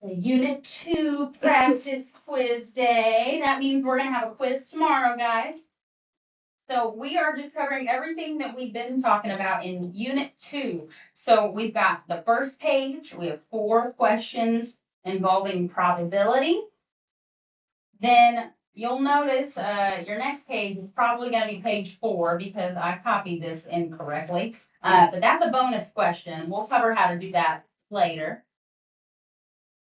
Unit 2 practice quiz day. That means we're going to have a quiz tomorrow, guys. So we are just covering everything that we've been talking about in Unit 2. So we've got the first page. We have 4 questions involving probability. Then you'll notice your next page is probably going to be page 4 because I copied this incorrectly. But that's a bonus question. We'll cover how to do that later.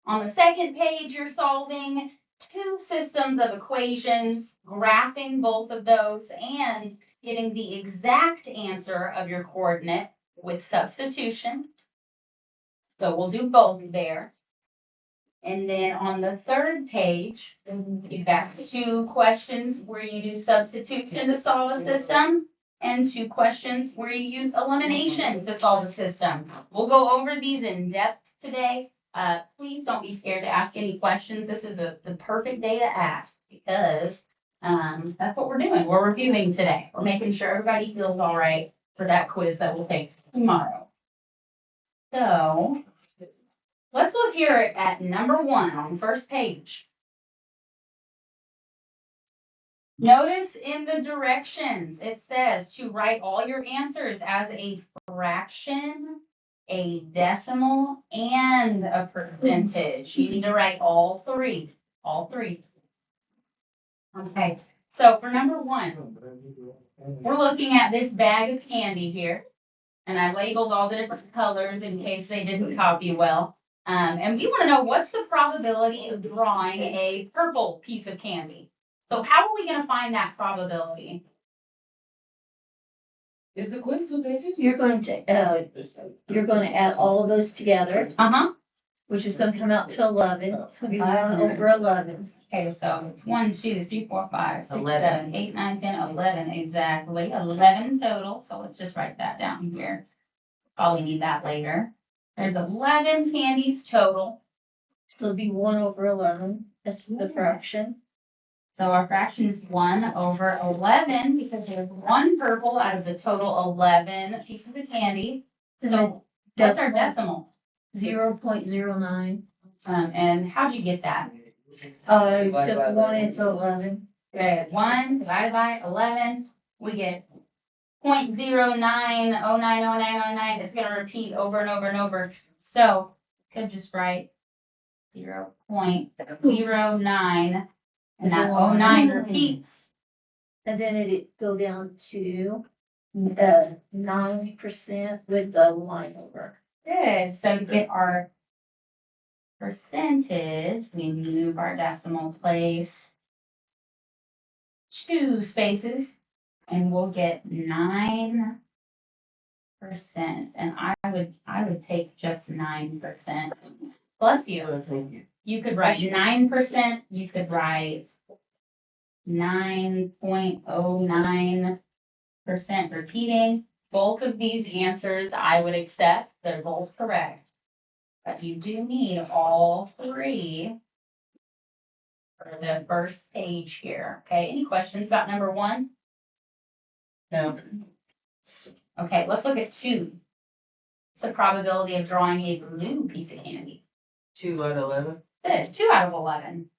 On the second page, you're solving 2 systems of equations, graphing both of those, and getting the exact answer of your coordinate with substitution. So we'll do both there. And then on the third page, you've got 2 questions where you do substitution to solve a system, and 2 questions where you use elimination to solve a system. We'll go over these in depth today. Please don't be scared to ask any questions. This is the perfect day to ask because that's what we're doing. We're reviewing today. We're making sure everybody feels all right for that quiz that we'll take tomorrow. So let's look here at number 1 on the first page. Notice in the directions, it says to write all your answers as a fraction, a decimal, and a percentage. You need to write all 3. All 3. Okay, so for number 1, we're looking at this bag of candy here. And I labeled all the different colors in case they didn't copy well. And we want to know what's the probability of drawing a purple piece of candy. So how are we going to find that probability? Is the quiz 2 pages? You're going to add all of those together, which is going to come out to 11. It's going to be 1 over 11. Okay, so 1, 2, 3, 4, 5, 6, 11. 7, 8, 9, 10, 11, exactly. 11 total. So let's just write that down here. Probably need that later. There's 11 candies total. So it'll be 1 over 11. That's the fraction. So our fraction is 1 over 11 because there's 1 purple out of the total 11 pieces of candy. So what's our decimal? 0.09. And how'd you get that? Took 1 into 11. Okay, 1 divided by 11, we get 0.09090909. It's going to repeat over and over and over. So could just write 0.09, and that 09 repeats. And then it go down to 9% with the line over. Good. So to get our percentage, we move our decimal place 2 spaces, and we'll get 9%. And I would take just 9%. Bless you. You could write 9%. You could write 9.09% repeating. Both of these answers I would accept. They're both correct. But you do need all 3 for the first page here. Okay, any questions about number 1? No. Okay, let's look at 2. What's the probability of drawing a blue piece of candy? 2 out of 11. Good, 2 out of 11.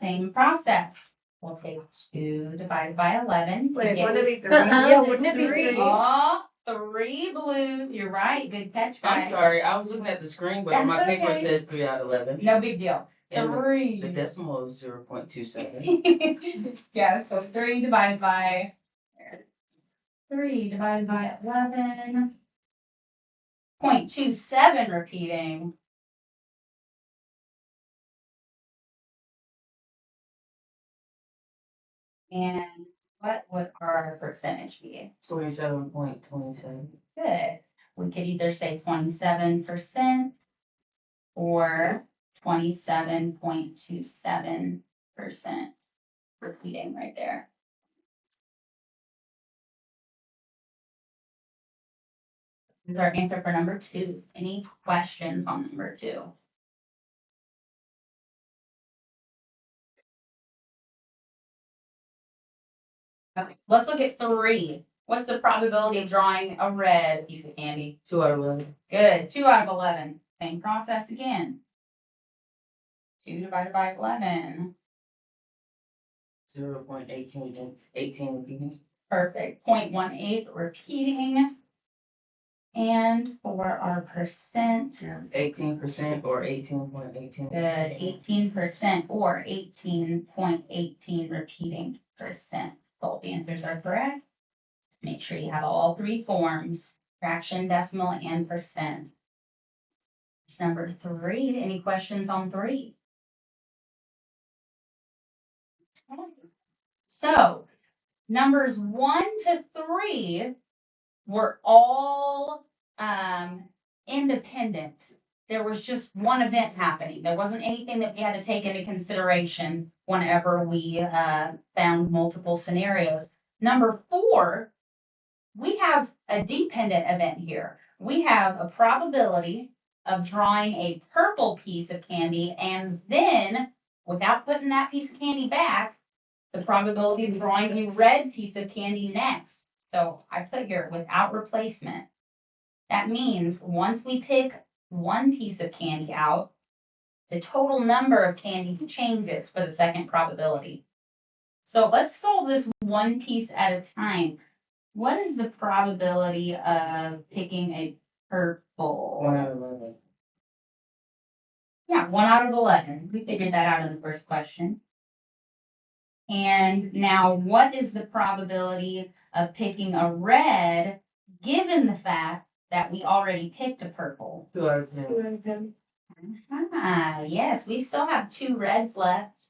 Same process. We'll take 2 divided by 11. Wait, wouldn't it be 3? Yeah, wouldn't it be 3? Oh, 3 blues. You're right. Good catch, guys. I'm sorry, I was looking at the screen, but on my That's paper it okay. says 3 out of 11. No big deal. And 3. the decimal is 0.27. Yeah, so 3 divided by 11. 0.27 repeating. And what would our percentage be? 27.27. Good. We could either say 27% or 27.27% repeating right there. This is our answer for number 2. Any questions on number 2? Okay, let's look at 3. What's the probability of drawing a red piece of candy? 2 out of 11. Good, 2 out of 11. Same process again. 2 divided by 11. 0.18 repeating. Perfect. 0.18 repeating. And for our percent, 18% or 18.18. good, 18% or 18.18 repeating percent. Both answers are correct. Just make sure you have all three forms, fraction, decimal, and percent. Number 3, any questions on 3? So, numbers 1 to 3 were all independent. There was just one event happening. There wasn't anything that we had to take into consideration whenever we found multiple scenarios. Number 4, we have a dependent event here. We have a probability of drawing a purple piece of candy, and then, without putting that piece of candy back, the probability of drawing a red piece of candy next. So I put here without replacement. That means once we pick one piece of candy out, the total number of candies changes for the second probability. So let's solve this one piece at a time. What is the probability of picking a purple? 1 out of 11. Yeah, 1 out of 11. We figured that out in the first question. And now, what is the probability of picking a red, given the fact that we already picked a purple? 2 out of 10. Yes, we still have 2 reds left,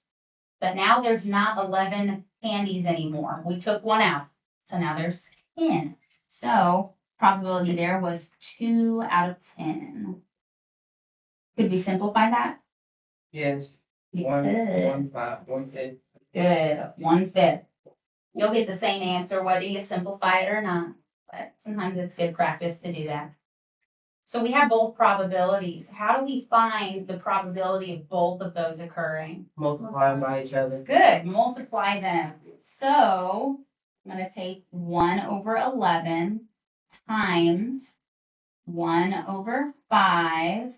but now there's not 11 candies anymore. We took 1 out, so now there's 10. So probability there was 2 out of 10. Could we simplify that? Yes. We 1, could. 1, 5, 1 5. Good, 1/5. You'll get the same answer whether you simplify it or not, but sometimes it's good practice to do that. So we have both probabilities. How do we find the probability of both of those occurring? Multiply them by each other. Good, multiply them. So I'm going to take 1 over 11 times 1 over 5.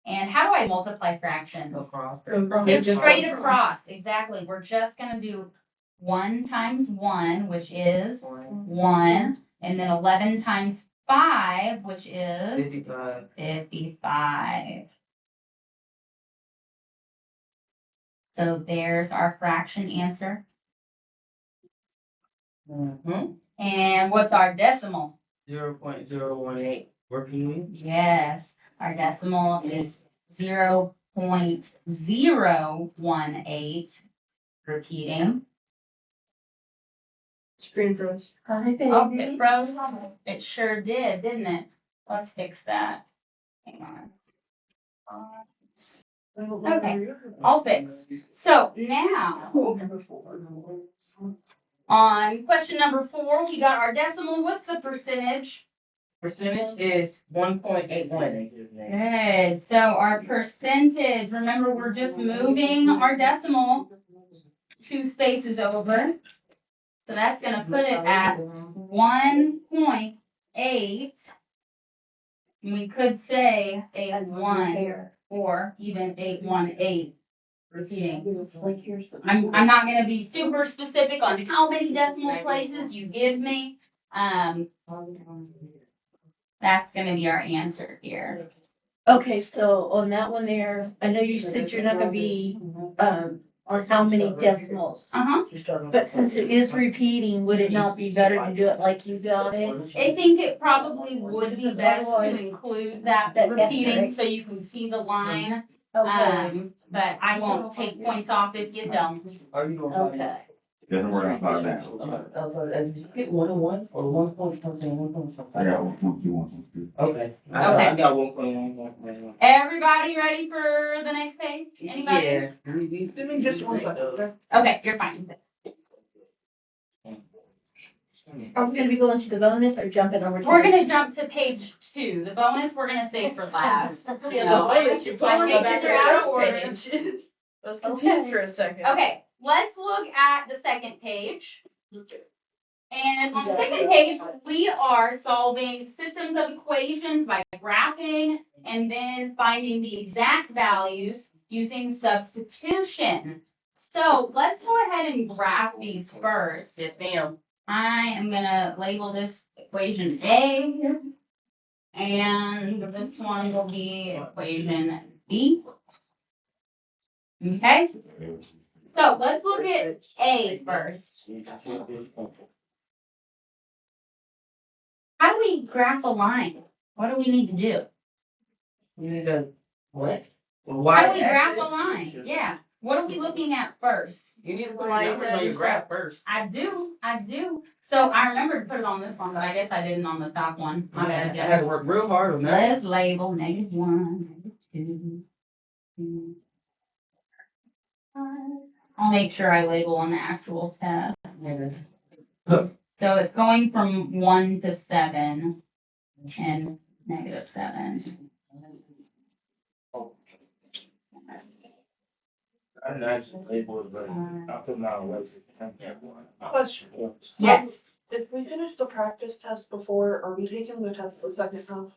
And how do I multiply fractions? Across. Just straight across, exactly. We're just gonna do 1 times 1, which is 1, and then 11 times 5, which is 55. 55. So there's our fraction answer. Mm-hmm. And what's our decimal? 0.018. Repeating. Yes, our decimal is 0.018. Repeating. Screen froze. Hi, baby. Oh, it froze. It sure did, didn't it? Let's fix that. Hang on. Okay, all fixed. So now, on question number 4, we got our decimal. What's the percentage? Percentage is 1.81. Good. So our percentage, remember, we're just moving our decimal 2 spaces over. So that's going to put it at 1.8. We could say 81 or even 818. Repeating. I'm not going to be super specific on how many decimal places you give me. That's going to be our answer here. Okay, so on that one there, I know you said you're not gonna be, on how many decimals. But since it is repeating, would it not be better to do it like you got it? I think it probably would be best to include that repeating so you can see the line. Okay, But I won't take points off if you don't. okay. Doesn't worry about that. Did you get 1 and 1 or 1 point something? 1 point something. I got 1.2. Okay. Okay. I got 1.1. Everybody ready for the next page? Anybody? Yeah. Give me just 1 second. Okay, you're fine. Are we gonna be going to the bonus or jumping over to? We're gonna jump to page 2. The bonus we're gonna save for last. Yeah, the bonus, Just you wanna go make back sure to you're out of the order. first page. I was confused for a second. Okay, let's look at the second page. And on the second page, we are solving systems of equations by graphing and then finding the exact values using substitution. So let's go ahead and graph these first. Yes, ma'am. I am gonna label this equation A, and this one will be equation B. Okay, so let's look at A first. How do we graph a line? What do we need to do? You need a what? How do we graph a line? Yeah, what are we looking at first? You need to put numbers on your graph first. I do. So I remember to put it on this one, but I guess I didn't on the top one. My bad. I had to work real hard on that. Let's label -1, -2, 3, 4, 5. I'll make sure I label on the actual test. So it's going from 1 to 7 and -7. I didn't actually label it, but I put it out. Question. Yes. If we finish the practice test before, are we taking the test the second half?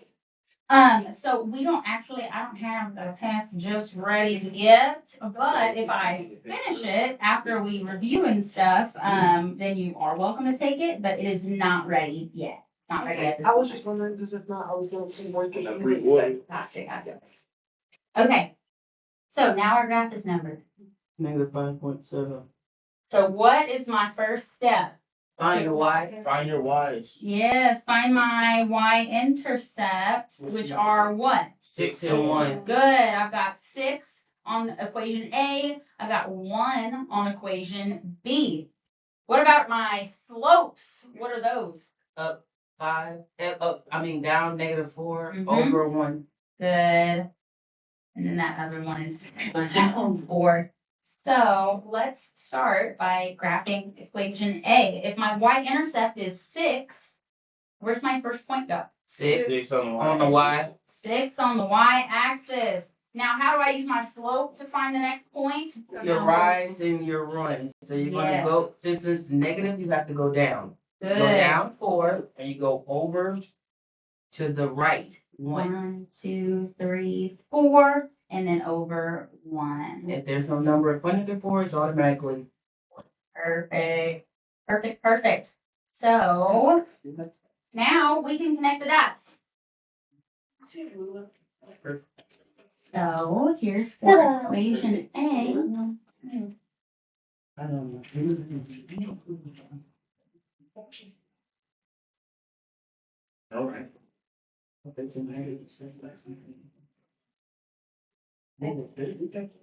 So we don't actually, I don't have the test just ready yet, but if I finish it after we review and stuff, then you are welcome to take it, but it is not ready yet. It's not ready yet. I was just wondering, because if not, I was going to work it out. Gotcha. Okay, so now our graph is numbered. -5.7. So what is my first step? Find your y. Find your Y's. Yes, find my y-intercepts, which are what? 6 and 1. Good, I've got 6 on equation A, I've got 1 on equation B. What about my slopes? What are those? Up 5. Down -4 Mhm. over 1. Good. And then that other one is down 4. So let's start by graphing equation A. If my y-intercept is 6, where's my first point go? 6 6 on on the y. 6 on the y-axis. Now, how do I use my slope to find the next point? Your rise and your run. So you're Yeah. going to go, since it's negative, you have to go down. Good. Go down 4, and you go over to the right 1. 1, 2, 3, 4, and then over 1. If there's no number in front of the 4, it's automatically. Perfect. So now we can connect the dots. So here's for equation A. I don't know. Okay.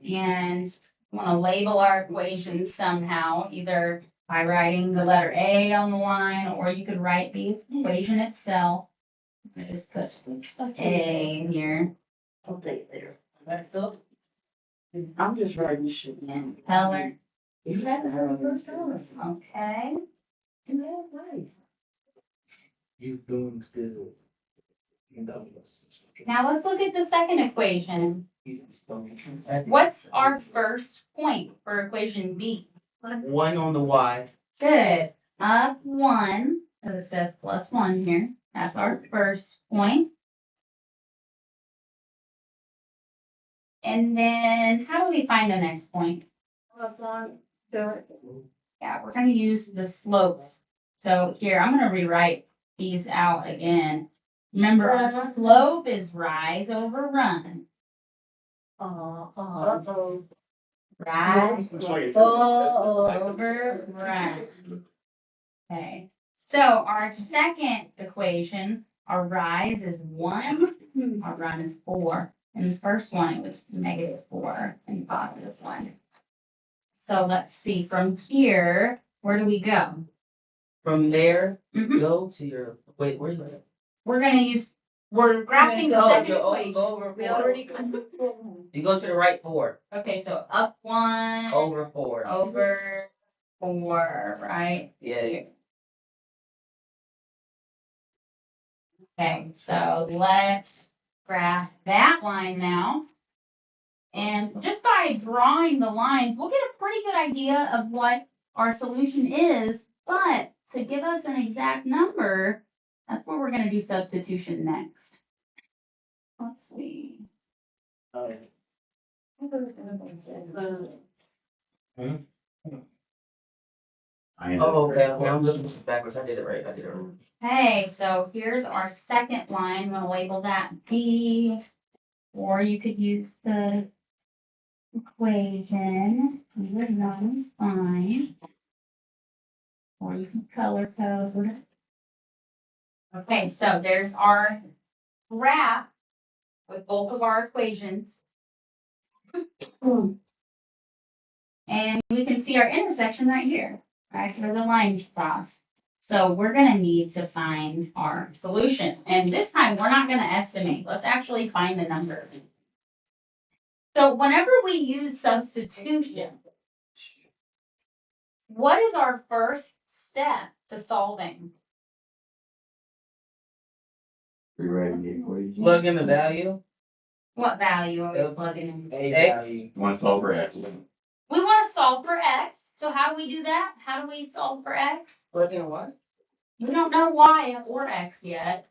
And we want to label our equations somehow, either by writing the letter A on the line, or you could write the equation itself. I just put A here. I'll take it later. I'm just writing shit. And color. Okay. You doing good. Now let's look at the second equation. What's our first point for equation B? 1 on the y. Good. Up 1, because it says +1 here. That's our first point. And then how do we find the next point? Yeah, we're going to use the slopes. So here, I'm going to rewrite these out again. Remember, our slope is rise over run. Uh-oh. Rise over run. Okay. So our second equation, our rise is 1, our run is 4. And the first one, it was -4 and +1. So let's see, from here, where do we go? From there, Mhm. go to your, wait, where are you at? We're graphing the second equation. Go over We 4. already. You go to the right 4. Okay, so up 1, Over 4. over 4, right? Yeah. Okay, so let's graph that line now. And just by drawing the lines, we'll get a pretty good idea of what our solution is, but to give us an exact number, that's where we're gonna do substitution next. Let's see. Oh, okay, I'm looking backwards. I did it right. Okay, so here's our second line. I'm gonna label that B, or you could use the equation. Either one is fine. Or you can color code. Okay, so there's our graph with both of our equations. And we can see our intersection right here, right where the lines cross. So we're gonna need to find our solution. And this time, we're not gonna estimate. Let's actually find the number. So whenever we use substitution, what is our first step to solving? Rewriting the equation. Plug in the value. What value are we plugging in? X. You want to solve for X. We want to solve for x. So how do we do that? How do we solve for x? Plug in what? We don't know y or x yet.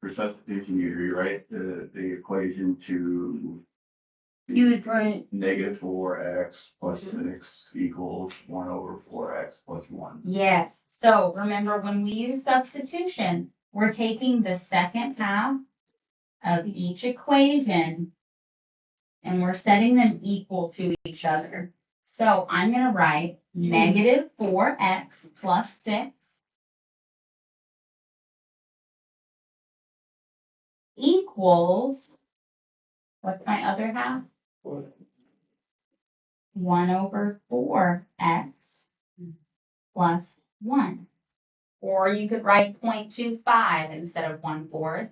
For substitution, you rewrite the equation to You would write, negative 4x plus 6 equals 1 over 4x plus 1. Yes. So remember, when we use substitution, we're taking the second half of each equation and we're setting them equal to each other. So I'm going to write negative 4x plus 6 equals, what's my other half? 1 over 4x plus 1. Or you could write 0.25 instead of 1/4.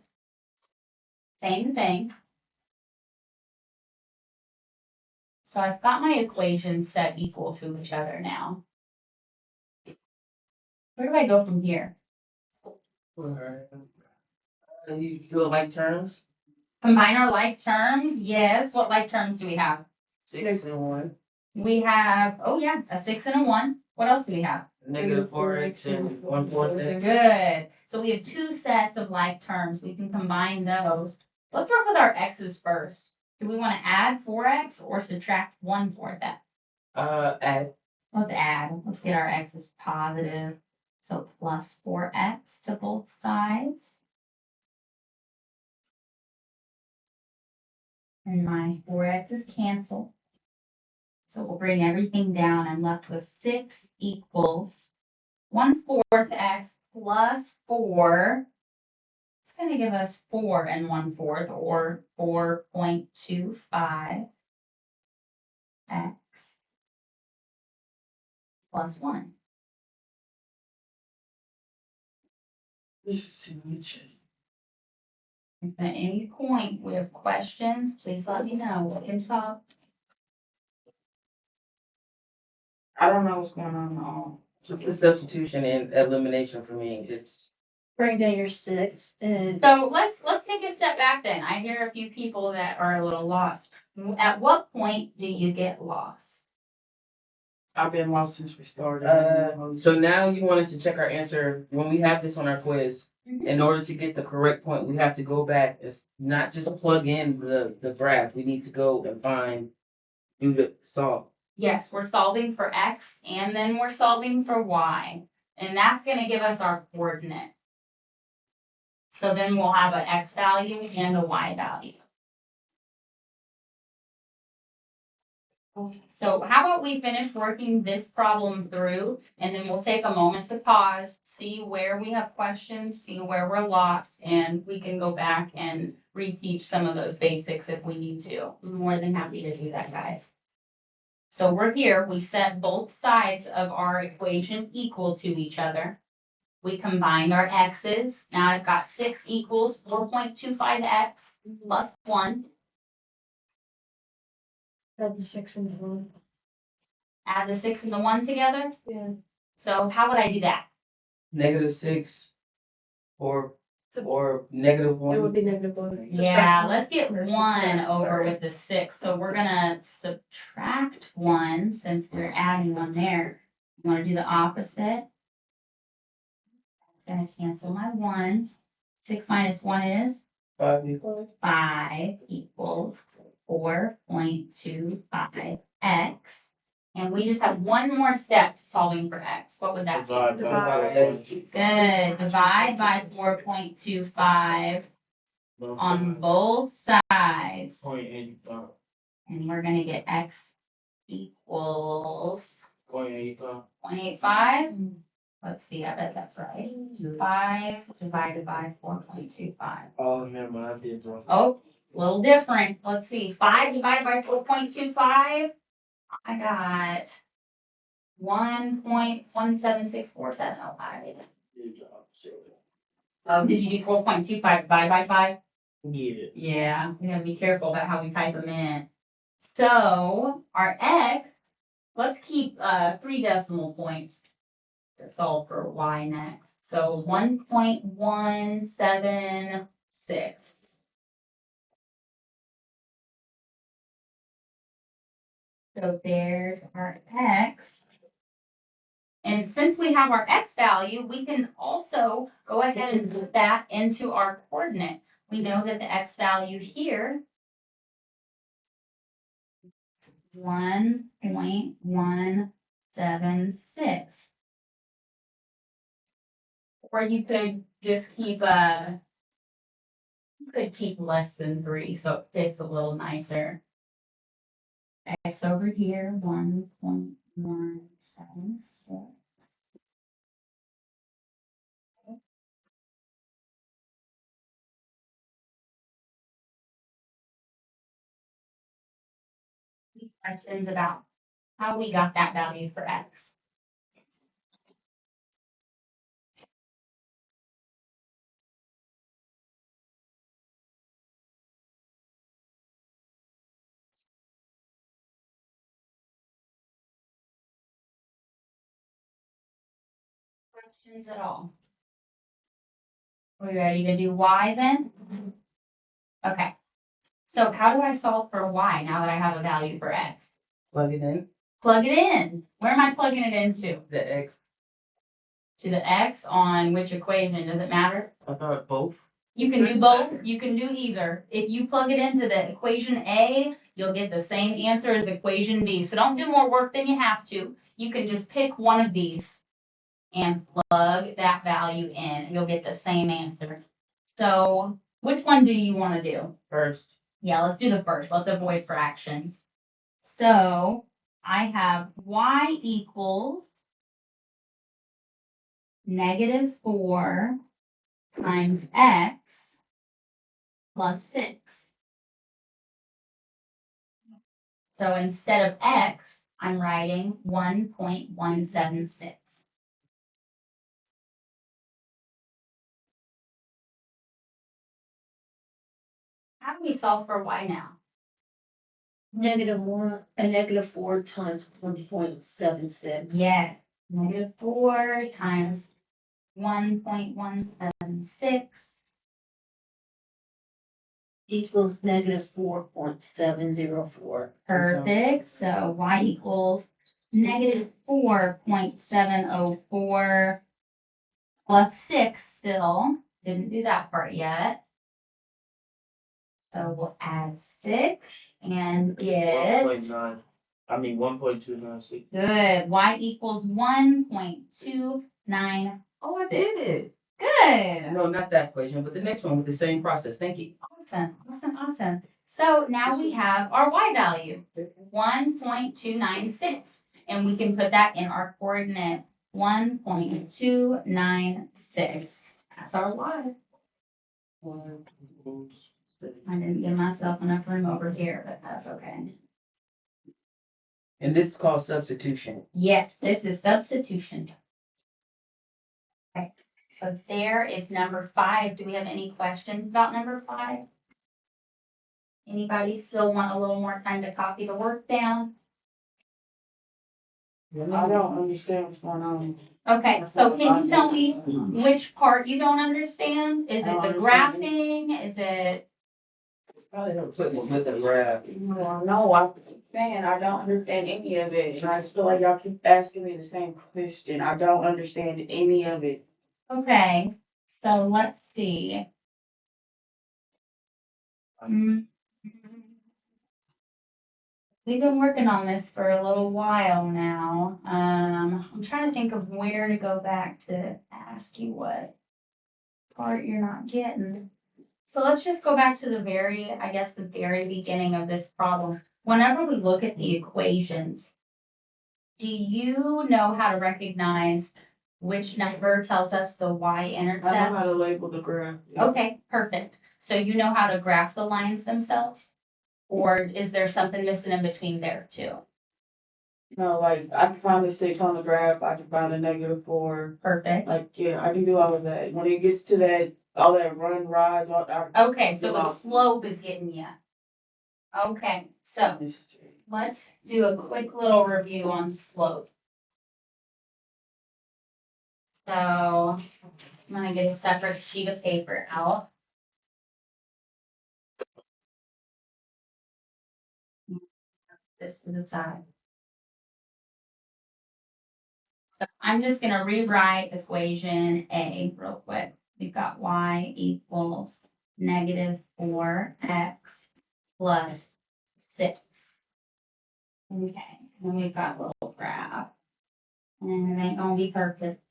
Same thing. So I've got my equations set equal to each other now. Where do I go from here? You do it like terms. Combine our like terms? Yes. What like terms do we have? 6 and 1. We have, oh yeah, a 6 and a 1. What else do we have? Negative 4x and 1/4 x. Good. So we have two sets of like terms. We can combine those. Let's work with our x's first. Do we want to add 4x or subtract 1/4 x? Add. Let's add. Let's get our x's positive. So plus 4x to both sides. And my 4x's cancel. So we'll bring everything down. I'm left with 6 equals 1/4 x plus 4. It's going to give us 4 and 1/4, or 4.25 x plus 1. This is too much. If at any point we have questions, please let me know. We can talk. I don't know what's going on at all. Just the substitution and elimination for me. It's bring down your 6 and So let's take a step back then. I hear a few people that are a little lost. At what point do you get lost? I've been lost since we started. so now you want us to check our answer when we have this on our quiz. In order to get the correct point, we have to go back. It's not just plug in the graph. We need to go and do the solve. Yes, we're solving for x and then we're solving for y. And that's going to give us our coordinate. So then we'll have an x value and a y value. So how about we finish working this problem through, and then we'll take a moment to pause, see where we have questions, see where we're lost, and we can go back and reteach some of those basics if we need to. I'm more than happy to do that, guys. So we're here, we set both sides of our equation equal to each other. We combined our x's. Now I've got 6 equals 4.25x plus 1. Add the 6 and the 1. Add the 6 and the 1 together. Yeah. So how would I do that? -6 or negative 1. It would be -1. Yeah, let's get Or 1 subtract, over sorry. with the 6. So we're gonna subtract 1 since we're adding 1 there. I'm gonna do the opposite. It's gonna cancel my ones. 6 minus 1 is 5 equals 5 equals 4.25x. And we just have one more step to solving for x. What would that be? Divide. Good. Divide by 4.25 on both sides. 0.85. And we're gonna get x equals 0.85. 0.85. Let's see, I bet that's right. 5 divided by 4.25. Oh, never mind. I did wrong. Oh, a little different. Let's see. 5 divided by 4.25. I got 1.1764705. Good job. Did you do 4.25 divided by 5? Yeah. Yeah, we gotta be careful about how we type them in. So our x, let's keep 3 decimal points to solve for y next. So 1.176. So there's our x. And since we have our x value, we can also go ahead and put that into our coordinate. We know that the x value here is 1.176. Or you could just keep less than 3, so it fits a little nicer. X over here, 1.176. Questions about how we got that value for x. Questions at all? Are we ready to do y then? Okay. So how do I solve for y now that I have a value for x? plug it in. Plug it in. Where am I plugging it into? The x. To the x on which equation? Does it matter? I thought both. You can do both. You can do either. If you plug it into the equation A, you'll get the same answer as equation B. So don't do more work than you have to. You can just pick one of these and plug that value in. You'll get the same answer. So which one do you want to do? First. Yeah, let's do the first. Let's avoid fractions. So I have y equals -4 times x plus 6. So instead of x, I'm writing 1.176. How do we solve for y now? -4 times 1.76. Yeah, -4 times 1.176 Equals -4.704. Perfect. So y equals -4.704 plus 6 still. Didn't do that part yet. So we'll add 6 and get 1.296. good. Y equals 1.29. Oh, I did it. Good. No, not that equation, but the next one with the same process. Thank you. Awesome. So now we have our y value, 1.296. And we can put that in our coordinate, 1.296. That's our y. I didn't give myself enough room over here, but that's okay. And this is called substitution. Yes, this is substitution. Okay, so there is number 5. Do we have any questions about number 5? Anybody still want a little more time to copy the work down? I don't understand what's going on. Okay, so can you tell me which part you don't understand? Is it the graphing? Is it? It's probably not putting it with the graph. No, saying, I don't understand any of it, and I just feel like y'all keep asking me the same question. I don't understand any of it. Okay, so let's see. Mm, We've been working on this for a little while now. I'm trying to think of where to go back to ask you what part you're not getting. So let's just go back to the very beginning of this problem. Whenever we look at the equations, do you know how to recognize which number tells us the I know y-intercept? how to label the graph. Yeah. Okay, perfect. So you know how to graph the lines themselves? Or is there something missing in between there too? No, like, I can find the 6 on the graph, I can find a -4. Perfect. Like, yeah, I can do all of that. When it gets to that, all that run, rise, all that. Okay, so the slope is getting you. Okay, so let's do a quick little review on slope. So I'm gonna get a separate sheet of paper out. This to the side. So I'm just gonna rewrite equation A real quick. We've got y equals -4x plus 6. Okay, and we've got a little graph. And it ain't gonna be perfect.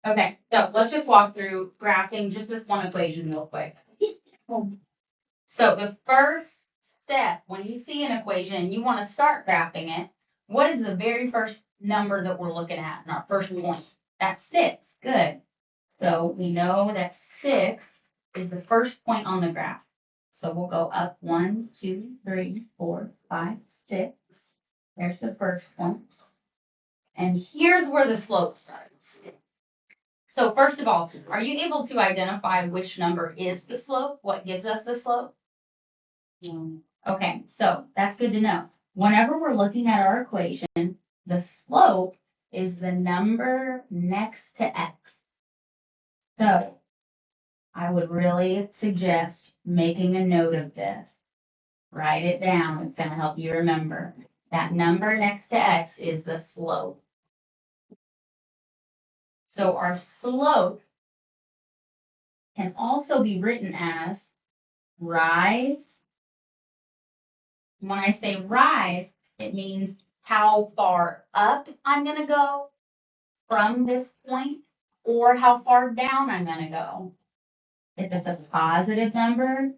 Okay, so let's just walk through graphing just this one equation real quick. So the first step, when you see an equation and you want to start graphing it, what is the very first number that we're looking at in our first point? That's 6. Good. So we know that 6 is the first point on the graph. So we'll go up 1, 2, 3, 4, 5, 6. There's the first point. And here's where the slope starts. So first of all, are you able to identify which number is the slope? What gives us the slope? Okay, so that's good to know. Whenever we're looking at our equation, the slope is the number next to x. So I would really suggest making a note of this. Write it down. It's going to help you remember. That number next to x is the slope. So our slope can also be written as rise. When I say rise, it means how far up I'm going to go from this point or how far down I'm going to go. If it's a positive number,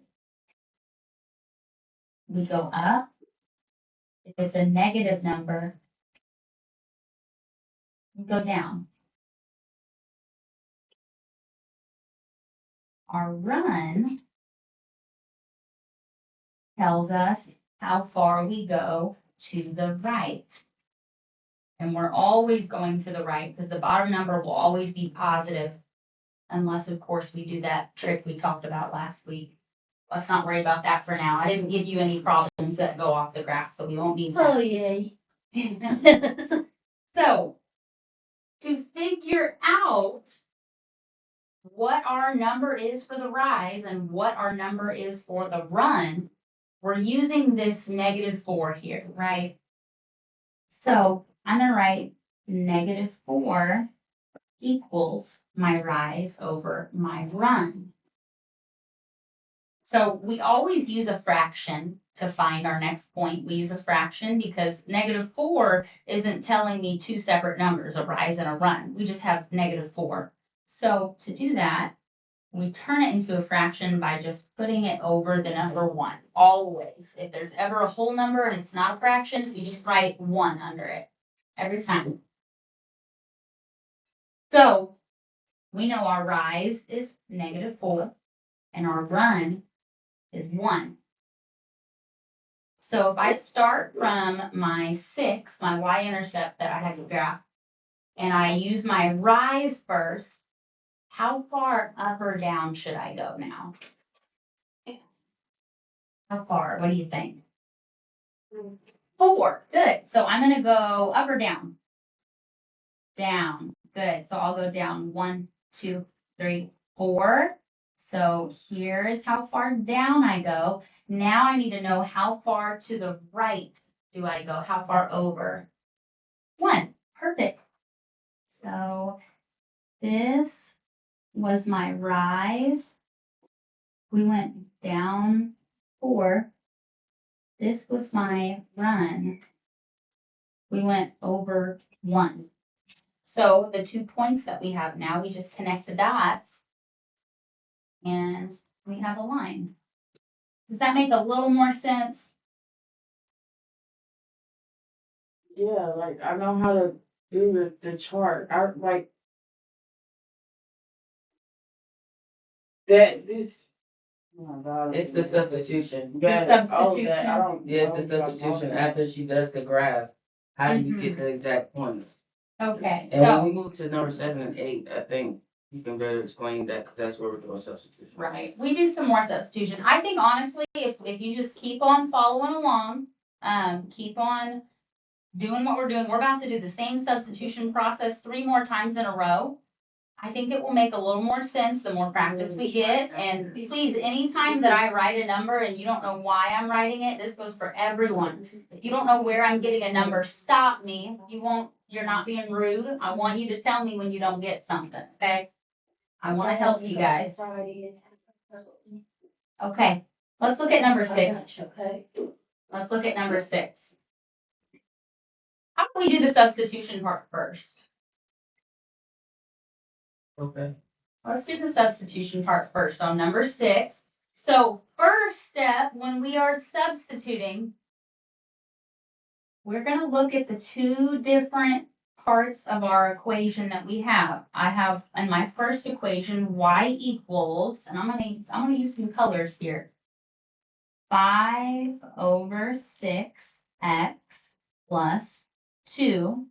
we go up. If it's a negative number, we go down. Our run tells us how far we go to the right. And we're always going to the right because the bottom number will always be positive, unless, of course, we do that trick we talked about last week. Let's not worry about that for now. I didn't give you any problems that go off the graph, so we won't need that. Oh, yay. So, to figure out what our number is for the rise and what our number is for the run, we're using this -4 here, right? So I'm going to write -4 equals my rise over my run. So we always use a fraction to find our next point. We use a fraction because -4 isn't telling me two separate numbers, a rise and a run. We just have -4. So to do that, we turn it into a fraction by just putting it over the number 1. Always. If there's ever a whole number and it's not a fraction, you just write 1 under it. Every time. So we know our rise is -4 and our run is 1. So if I start from my 6, my y-intercept that I had to graph, and I use my rise first, How far up or down should I go now? How far? What do you think? 4. Good. So I'm going to go up or down? Down. Good. So I'll go down 1, 2, 3, 4. So here's how far down I go. Now I need to know how far to the right do I go? How far over? 1. Perfect. So this was my rise. We went down 4. This was my run. We went over 1. So the 2 points that we have now, we just connect the dots and we have a line. Does that make a little more sense? Yeah, like I know how to do the chart. I like that this oh my God. It's the substitution. Yes, substitution. that, I don't Yes, know the what y'all substitution talking about. after she does the graph. How do you get Mhm. the exact points? Okay, And when we so, move to number 7 and 8, I think you can better explain that because that's where we're doing substitution. right, we do some more substitution. I think honestly, if you just keep on following along, keep on doing what we're doing, we're about to do the same substitution process 3 more times in a row. I think it will make a little more sense the more practice we get. And please, anytime that I write a number and you don't know why I'm writing it, this goes for everyone. If you don't know where I'm getting a number, stop me. You're not being rude. I want you to tell me when you don't get something, okay? I want to help you guys. Okay, let's look at number 6. Okay. Let's look at number 6. How do we do the substitution part first? Okay. Let's do the substitution part first on number 6. So first step, when we are substituting, we're going to look at the 2 different parts of our equation that we have. I have in my first equation y equals, and I'm going to use some colors here. 5 over 6x plus 2.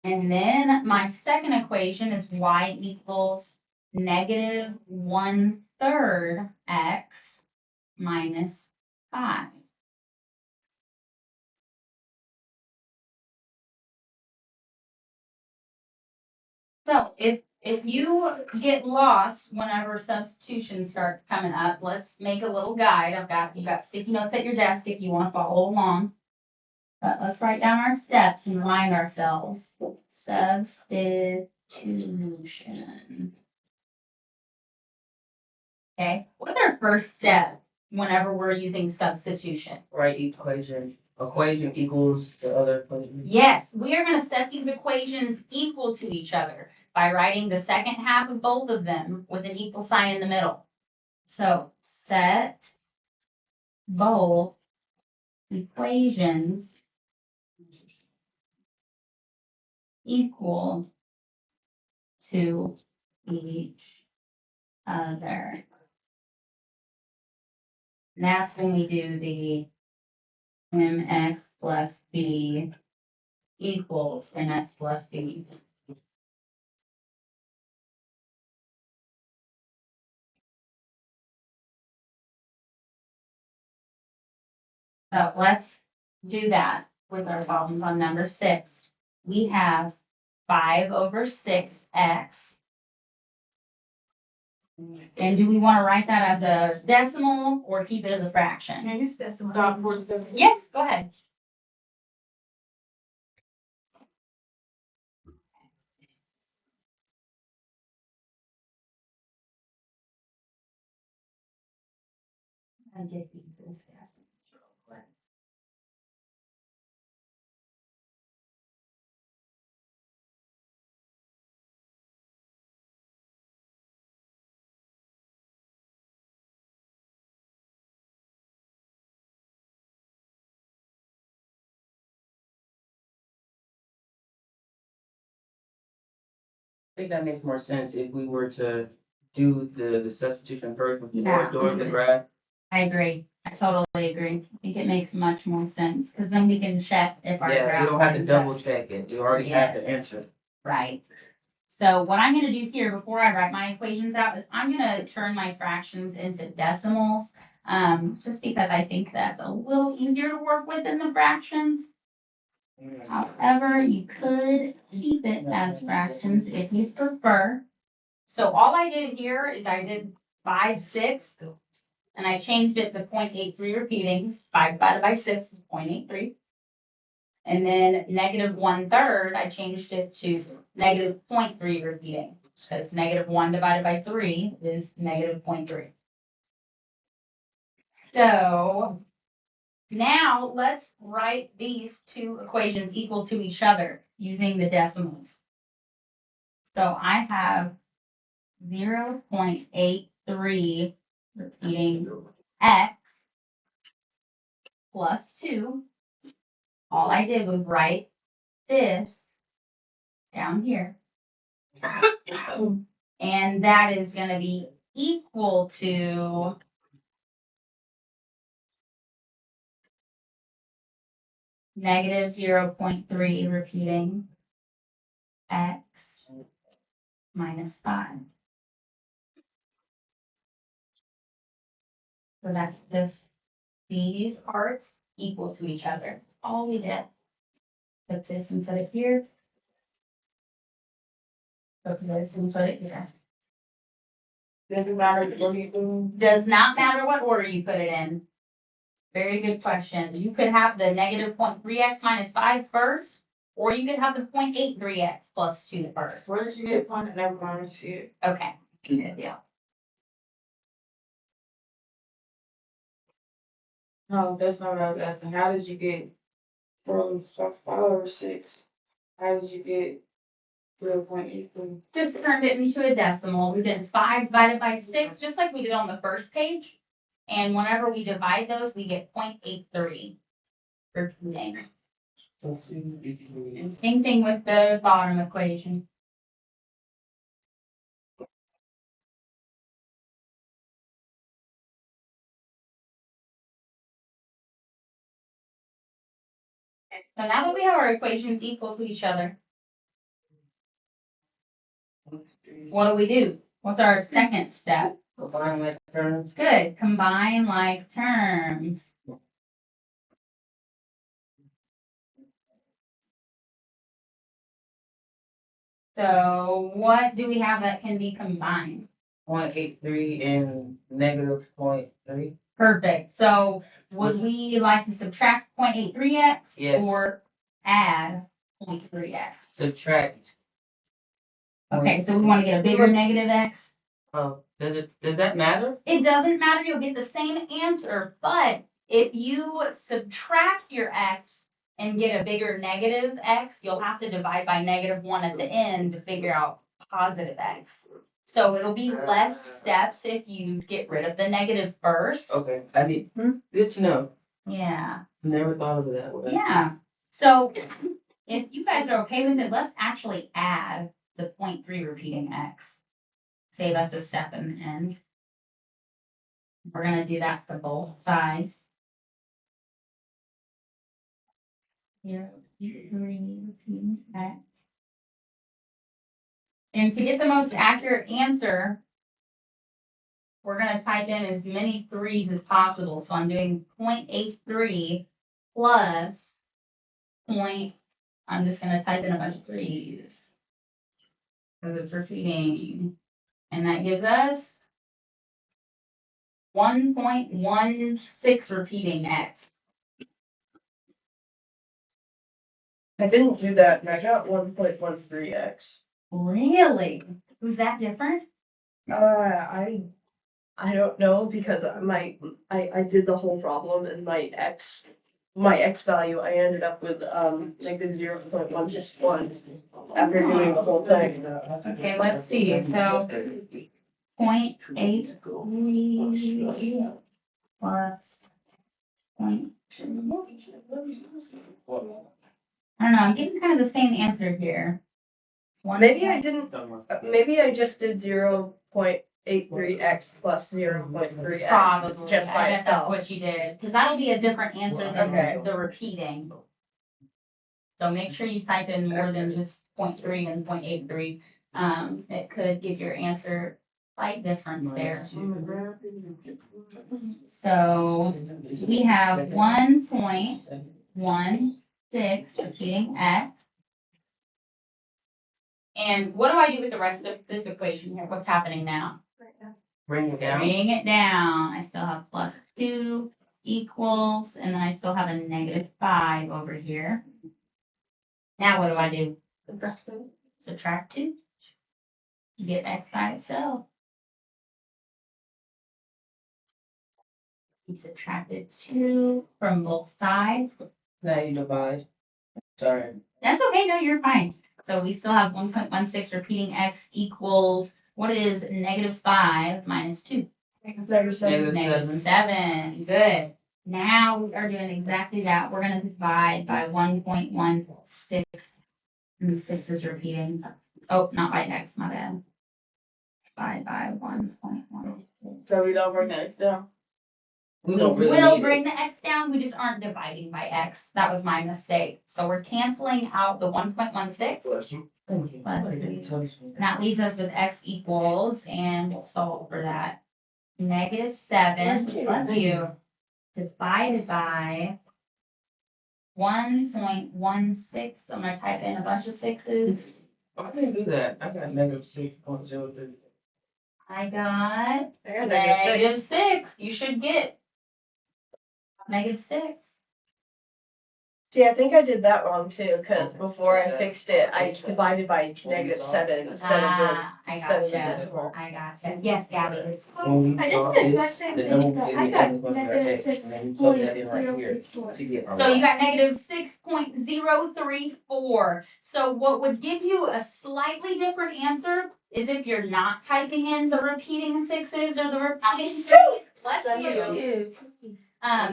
And then my second equation is y equals negative 1/3 x minus 5. So if you get lost whenever substitution starts coming up, let's make a little guide. You got sticky notes at your desk if you want to follow along. But let's write down our steps and remind ourselves. Substitution. Okay, what's our first step whenever we're using substitution? Right equation. Equation equals the other equation. Yes, we are going to set these equations equal to each other by writing the second half of both of them with an equal sign in the middle. So set both equations equal to each other. And that's when we do the mx plus b equals mx plus b. So let's do that with our problems on number 6. We have 5 over 6x. And do we want to write that as a decimal or keep it as a fraction? Can you stop for a second? Yes, go ahead. I get these as decimals real quick. I think that makes more sense if we were to do the substitution first before Yeah. doing the graph. I agree. I totally agree. I think it makes much more sense, because then we can check if our Yeah, graph you don't have to lines up. double check it. You already have the answer. Right. So what I'm gonna do here before I write my equations out is I'm gonna turn my fractions into decimals. Just because I think that's a little easier to work with than the fractions. However, you could keep it as fractions if you prefer. So all I did here is I did 5/6 and I changed it to 0.83 repeating. 5 divided by 6 is 0.83. And then -1/3, I changed it to -0.3 repeating. Because -1 divided by 3 is -0.3. So now let's write these two equations equal to each other using the decimals. So I have 0.83 repeating x plus 2. All I did was write this down here. And that is going to be equal to -0.3 repeating x minus 5. So that's just these parts equal to each other. All we did. Put this and put it here. Put this and put it here. Doesn't matter what you do. Does not matter what order you put it in. Very good question. You could have the -0.3x minus 5 first, or you could have the 0.83x plus 2 first. Where did you get point? Never mind, I see it. Okay. Good deal. No, that's not what I was asking. How did you get from 5 or 6? How did you get 0.83? Just turned it into a decimal. We did 5 divided by 6, just like we did on the first page. And whenever we divide those, we get 0.83 repeating. And same thing with the bottom equation. So now that we have our equations equal to each other, what do? What's our second step? Combine like terms. Good. Combine like terms. So what do we have that can be combined? 0.83 and -0.3. Perfect. So would we like to subtract 0.83x Yes. or add 0.3x? Subtract. Okay, so we want to get a bigger negative x. Oh, does that matter? It doesn't matter, you'll get the same answer, but if you subtract your x and get a bigger negative x, you'll have to divide by -1 at the end to figure out positive x. So it'll be less steps if you get rid of the negative first. Okay, I need. Good to know. Yeah. Never thought of it that way. Yeah. So if you guys are okay with it, let's actually add the 0.3 repeating x. Save us a step in the end. We're going to do that for both sides. 0.3 repeating x. And to get the most accurate answer, we're going to type in as many 3's as possible. So I'm doing 0.83 plus I'm just going to type in a bunch of 3's. Because it's repeating. And that gives us 1.16 repeating x. I didn't do that, and I got 1.13x. Really? Was that different? I don't know because I did the whole problem and my x value I ended up with -0.161 after doing the whole thing. Okay, let's see. So 0.83 plus 0.2. I don't know. I'm getting kind of the same answer here. Maybe I didn't. Maybe I just did 0.83 0.83x plus 0.3x Probably, just by I guess that's itself. what you did, because that'll be a different answer than Okay. the repeating. So make sure you type in more than just 0.3 and 0.83. It could give your answer slight difference there. So we have 1.16 repeating x. And what do I do with the rest of this equation here? What's happening now? Bring it down. Bring it down. I still have plus 2 equals, and then I still have a negative 5 over here. Now what do I do? Subtract 2. Get x by itself. We subtracted 2 from both sides. Now you divide. Sorry. That's okay, no, you're fine. So we still have 1.16 repeating x equals, what is negative 5 minus 2? Negative 7. 7. Good. Now we are doing exactly that. We're going to divide by 1.16. And the 6 is repeating. Oh, not by x, my bad. Divide by 1.1. So we don't bring the x down. We We don't really will need bring it. the x down, we just aren't dividing by x. That was my mistake. So we're canceling out the 1.16. Thank you. Plus And that leaves us with x equals, and we'll solve for that. Negative 7 plus u divided by 1.16. I'm going to type in a bunch of 6s. I didn't do that. I got negative 6.03. I got I got negative 6. You should get negative 6. See, I think I did that wrong too, because before I fixed it, I divided by negative 7 instead of the I instead of the gotcha. decimal. I gotcha. Yes, Gabby. When we I solve did the this, exact same the thing, number but will I be got negative 1 negative x, and then you plug that in right here to get our So you y. got negative 6.034. So what would give you a slightly different answer is if you're not typing in the repeating 6s or the repeating 3s. Bless you.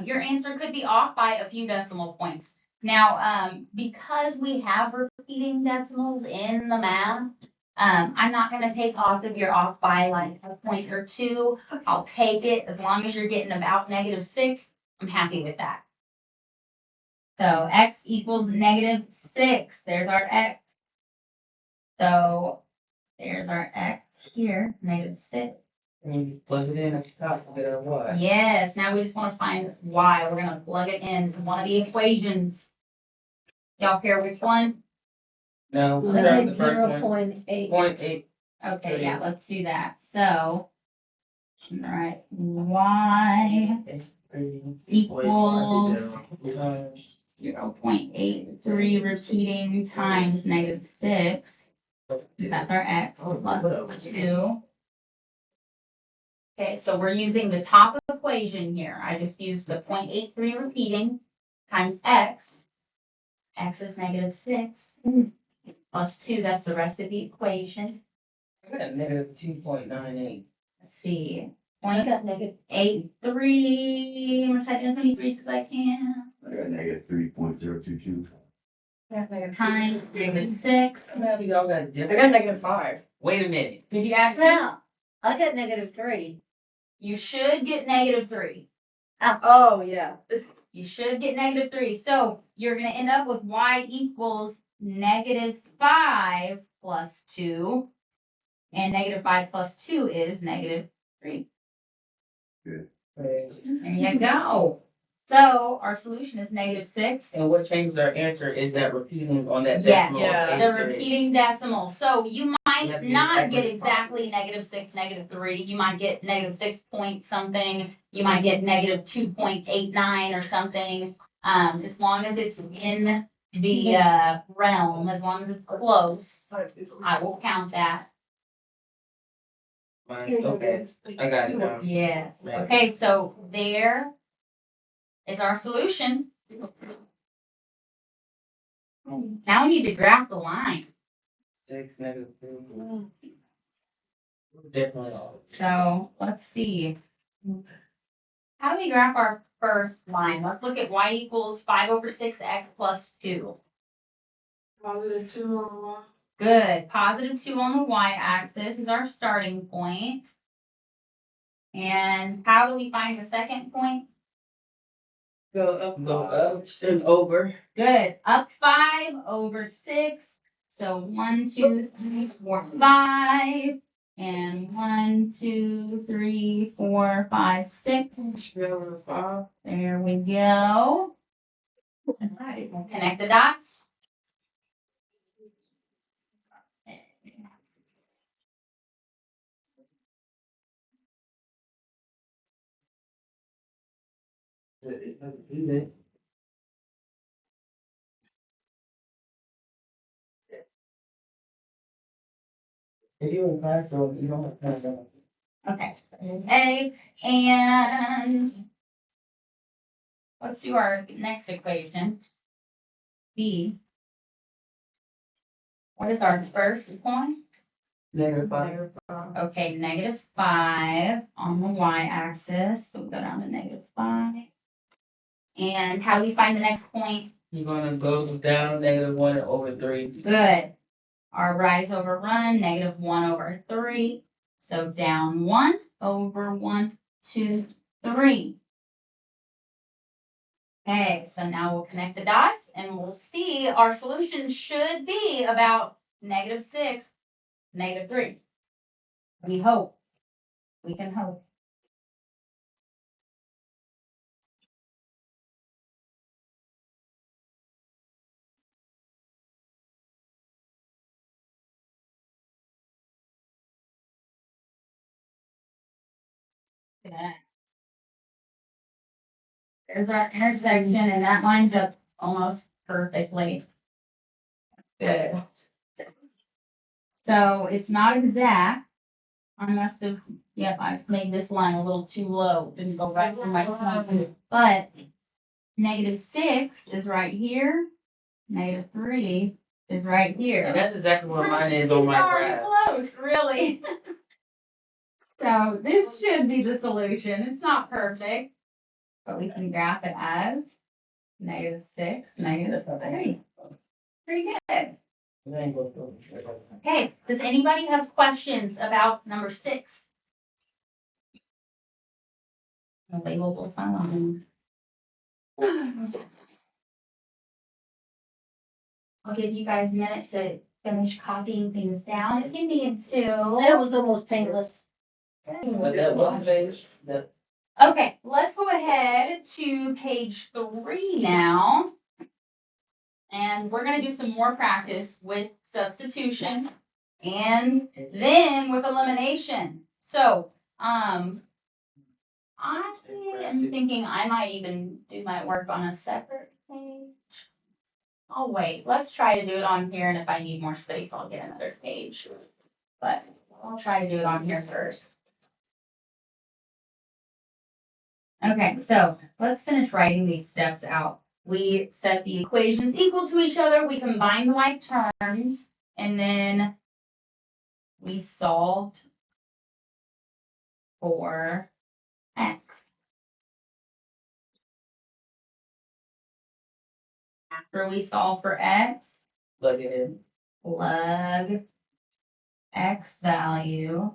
Your answer could be off by a few decimal points. Now, because we have repeating decimals in the math, I'm not going to take off if you're off by like a point or 2. I'll take it as long as you're getting about negative 6. I'm happy with that. So x equals negative 6. There's our x. So there's our x here, negative 6. And you plug it in at the top to get our y. Yes, now we just want to find y. We're going to plug it into one of the equations. Y'all care which one? No, we'll I start did with the first one. 0.8. 0.8. Okay, yeah, let's do that. So, all right, y equals 0.83 repeating times negative 6. That's our x plus 2. Okay, so we're using the top equation here. I just used the 0.83 repeating times x. X is negative 6 plus 2. That's the rest of the equation. I got negative 2.98. Let's see. I got negative 0.83. I'm going to type in as many 3s as I can. I got negative 3.022. Times negative 6. Now we all got I different. got negative 5. Wait a minute. Did you add No, I got negative 3. You should get negative 3. Oh yeah. You should get negative 3. So you're going to end up with y equals negative 5 plus 2. And negative 5 plus 2 is negative 3. Good. There you go. So our solution is negative 6. And what changes our answer is that repeating on that Yes, decimal. Yeah. the repeating decimal. So you might have to be not as get accurate as exactly negative 6, negative 3. You might get negative 6 point something. You might get negative 2.89 or something. As long as it's in the realm, as long as it's close, I will count that. Okay, I got it now. Yes. Okay, so there is our solution. Now we need to graph the line. 6, negative 3. Definitely all. So let's see. How do we graph our first line? Let's look at y equals 5 over 6x plus 2. Positive 2 on Good. Positive 2 on the y-axis is our starting point. And how do we find the second point? Go up. Go up and over. Good. Up 5 over 6. So 1, 2, 3, 4, 5. And 1, 2, 3, 4, 5, 6. Go over to 5. There we go. Connect the dots. If you're in class, though, you don't have time to. Okay. A, and let's do our next equation. B. What is our first point? -5. Okay, -5 on the y-axis. So we'll go down to -5. And how do we find the next point? You're gonna go down -1 over 3. Good. Our rise over run, -1 over 3. So down 1 over 1, 2, 3. Okay, so now we'll connect the dots and we'll see our solution should be about -6, -3. We hope. We can hope. Yeah. There's our intersection and that lines up almost perfectly. Good. So it's not exact. I must have, yep, I've made this line a little too low. Didn't go right through my point. But -6 is right here. -3 is right here. And that's exactly what mine is on my graph. Close, really. So this should be the solution. It's not perfect, but we can graph it as -6, -3. Pretty good. Okay, does anybody have questions about number 6? Available phone. I'll give you guys a minute to finish copying things down if you need to. That was almost painless. But that was the Okay, let's go ahead to page 3 now. And we're going to do some more practice with substitution and then with elimination. So, I am thinking I might even do my work on a separate page. Oh, wait, let's try to do it on here. And if I need more space, I'll get another page. But I'll try to do it on here first. Okay, so let's finish writing these steps out. We set the equations equal to each other, we combine the like terms, and then we solved for x. After we solve for x, plug it in. plug x value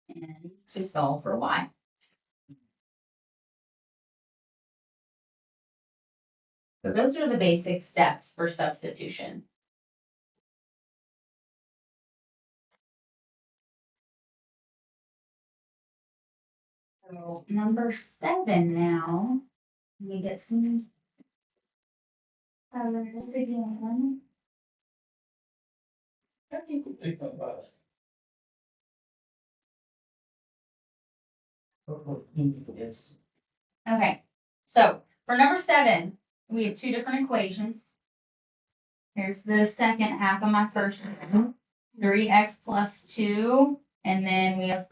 in to solve for y. So those are the basic steps for substitution. So number 7 now, we get some colors again. Yes. Okay, so for number 7, we have 2 different equations. Here's the second half of my first one, 3x plus 2, and then we have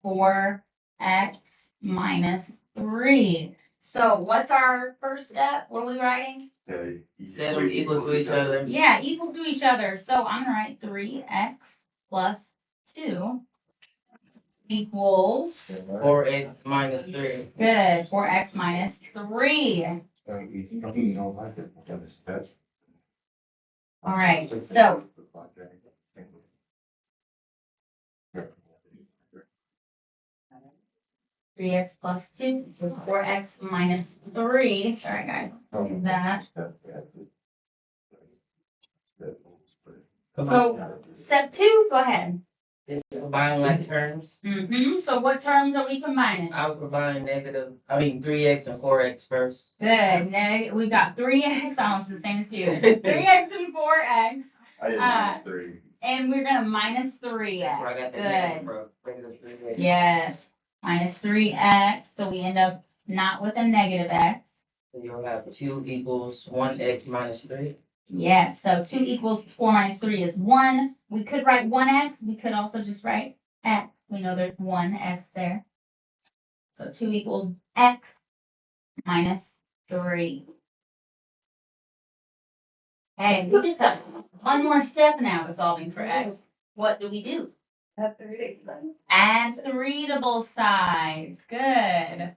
4x minus 3. So what's our first step? What are we writing? Set them equal to each other. Yeah, equal to each other. So I'm going to write 3x plus 2 equals 4x minus 3. good, 4x minus 3. All right, so 3x plus 2 is 4x minus 3. Sorry, guys. Do that. So, step 2, go ahead. It's combine like terms. So what terms are we combining? I would combine 3x and 4x first. Good. We got 3x. Almost the same as you. 3x and 4x. I did minus 3. And we're gonna minus 3x. That's where I got the negative from. Negative 3x. Yes. Minus 3x. So we end up not with a negative x. So you'll have 2 equals 1x minus 3. Yes. So 2 equals 4 minus 3 is 1. We could write 1x. We could also just write x. We know there's 1x there. So 2 equals x minus 3. Okay, we just have one more step now to solving for x. What do we do? Add 3 to both sides. Good.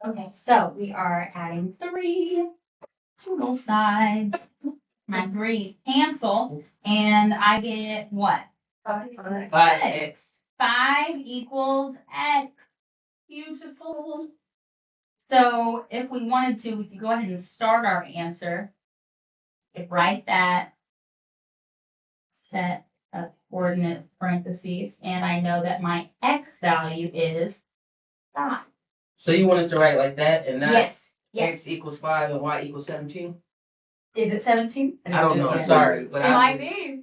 Okay, so we are adding 3 to both sides. My 3 cancel, and I get what? 5x. 5 equals x. Beautiful. So if we wanted to, we could go ahead and start our answer. We could write that, set a coordinate parentheses, and I know that my x value is 5. So you want us to write like that and not Yes. x equals 5 and y equals 17? Is it 17? I don't know. Yeah. Sorry, but It might be.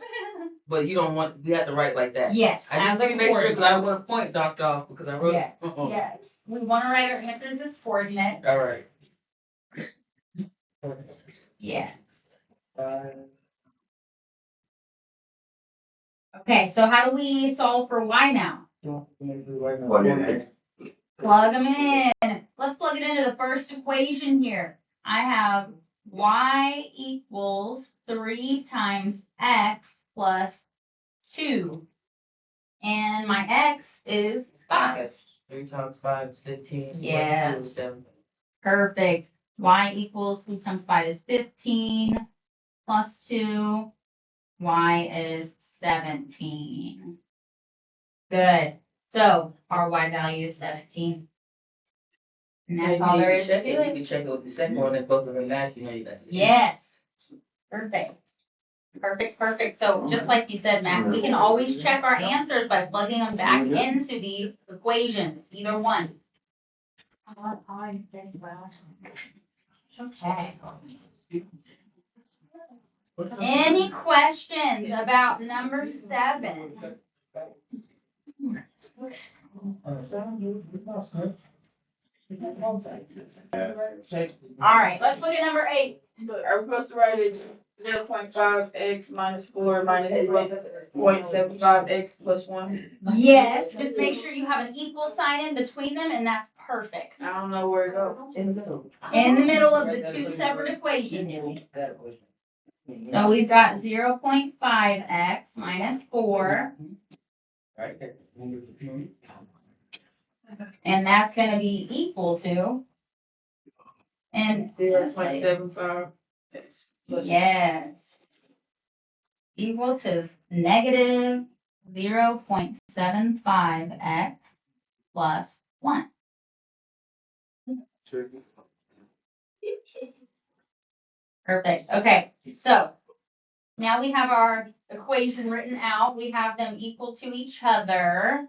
But you don't want. We have to write like that. Yes. I just as need a to make sure because coordinate. I don't want a point knocked off because I wrote. Yes. Yes. We want to write our answers as coordinates. All right. Yes. Okay, so how do we solve for y now? Plug it in. Plug them in. Let's plug it into the first equation here. I have y equals 3 times x plus 2. And my x is 5. 3 times 5 is 15. Yes. 2 is 7. Perfect. Y equals 3 times 5 is 15 plus 2. Y is 17. Good. So our y value is 17. And that's all there is to You it. can check it with the second one and both of them match. You know you got it. Yes. Perfect. Perfect. So just like you said, Mac, we can always check our answers by plugging them back into the equations, either one. Okay. Any questions about number 7? All right, let's look at number 8. Are we supposed to write it 0.5x minus 4 minus 0.75x plus 1? Yes, just make sure you have an equal sign in between them, and that's perfect. I don't know where to go. In the middle. In the middle of the 2 separate equations. So we've got 0.5x minus 4, Right there. and that's going to be equal to, and 0.75x plus yes, equal to negative 0.75x plus 1. Perfect. Okay, so now we have our equation written out. We have them equal to each other.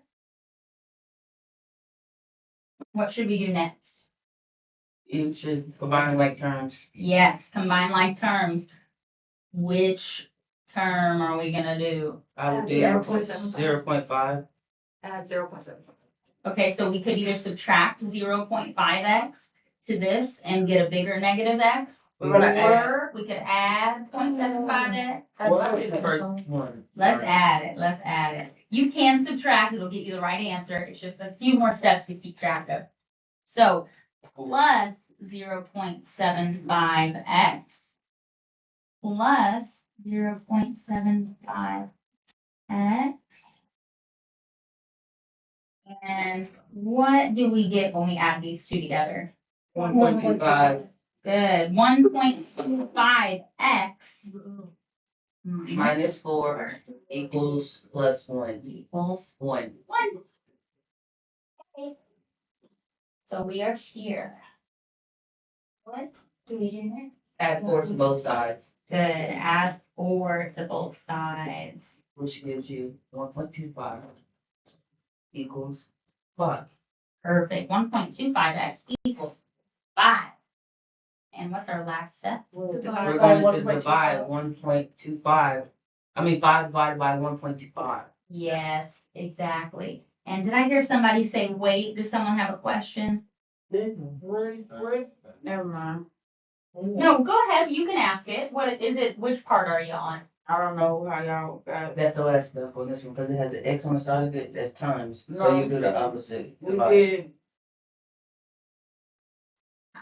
What should we do next? You should combine like terms. Yes, combine like terms. Which term are we gonna do? I would do 0.5. Add 0.7. Okay, so we could either subtract 0.5x to this and get a bigger negative x, We're gonna or we could add 0.75x. Well, that was the first one. Let's add it. You can subtract, it'll get you the right answer. It's just a few more steps to keep track of. So plus 0.75x plus 0.75x. And what do we get when we add these two together? 1.25. Good. 1.25x minus 4 equals plus 1 equals 1. 1. Okay. So we are here. What do we do next? Add 4 to both sides, Good. Add 4 to both sides. which gives you 1.25 equals 5. Perfect. 1.25x equals 5. And what's our last step? We're Divide going by to divide 1.25. I mean 5 divided by 1.25. Yes, exactly. And did I hear somebody say, wait, does someone have a question? Never mind. No, go ahead. You can ask it. What is it? Which part are you on? I don't know how y'all got. That's the last step on this one because it has an x on the side of it. That's times. So No, you do the opposite. We Divide. did.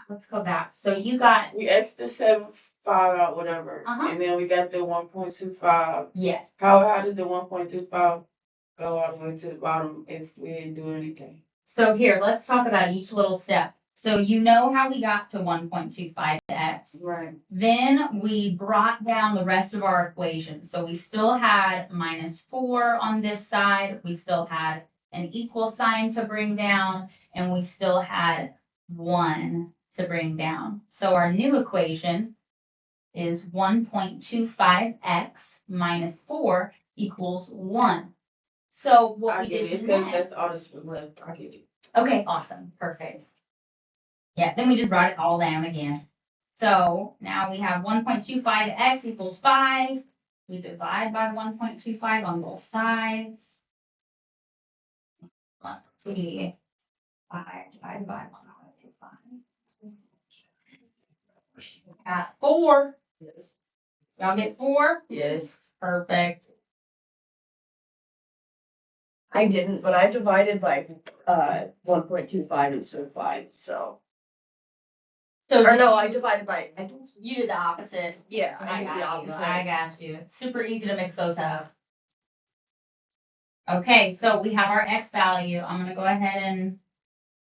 Let's go back. So you got, We X the 7.5 out, whatever, Uh-huh. and then we got the 1.25. yes. How did the 1.25 go all the way to the bottom if we didn't do anything? So here, let's talk about each little step. So you know how we got to 1.25x. Right. Then we brought down the rest of our equation. So we still had minus 4 on this side. We still had an equal sign to bring down. And we still had 1 to bring down. So our new equation is 1.25x minus 4 equals 1. So what I we get it. did It's because next. that's all this left. I get it. Okay, awesome, perfect. Yeah, then we just brought it all down again. So now we have 1.25x equals 5. We divide by 1.25 on both sides. Let's see. 5 divided by 1.25. Got 4. Yes. Y'all get 4? Yes. Perfect. I didn't, but I divided by 1.25 instead of 5. So So or no, I divided by you did the opposite. yeah, I did the got you. opposite. I got you. It's super easy to mix those up. Okay, so we have our x value. I'm gonna go ahead and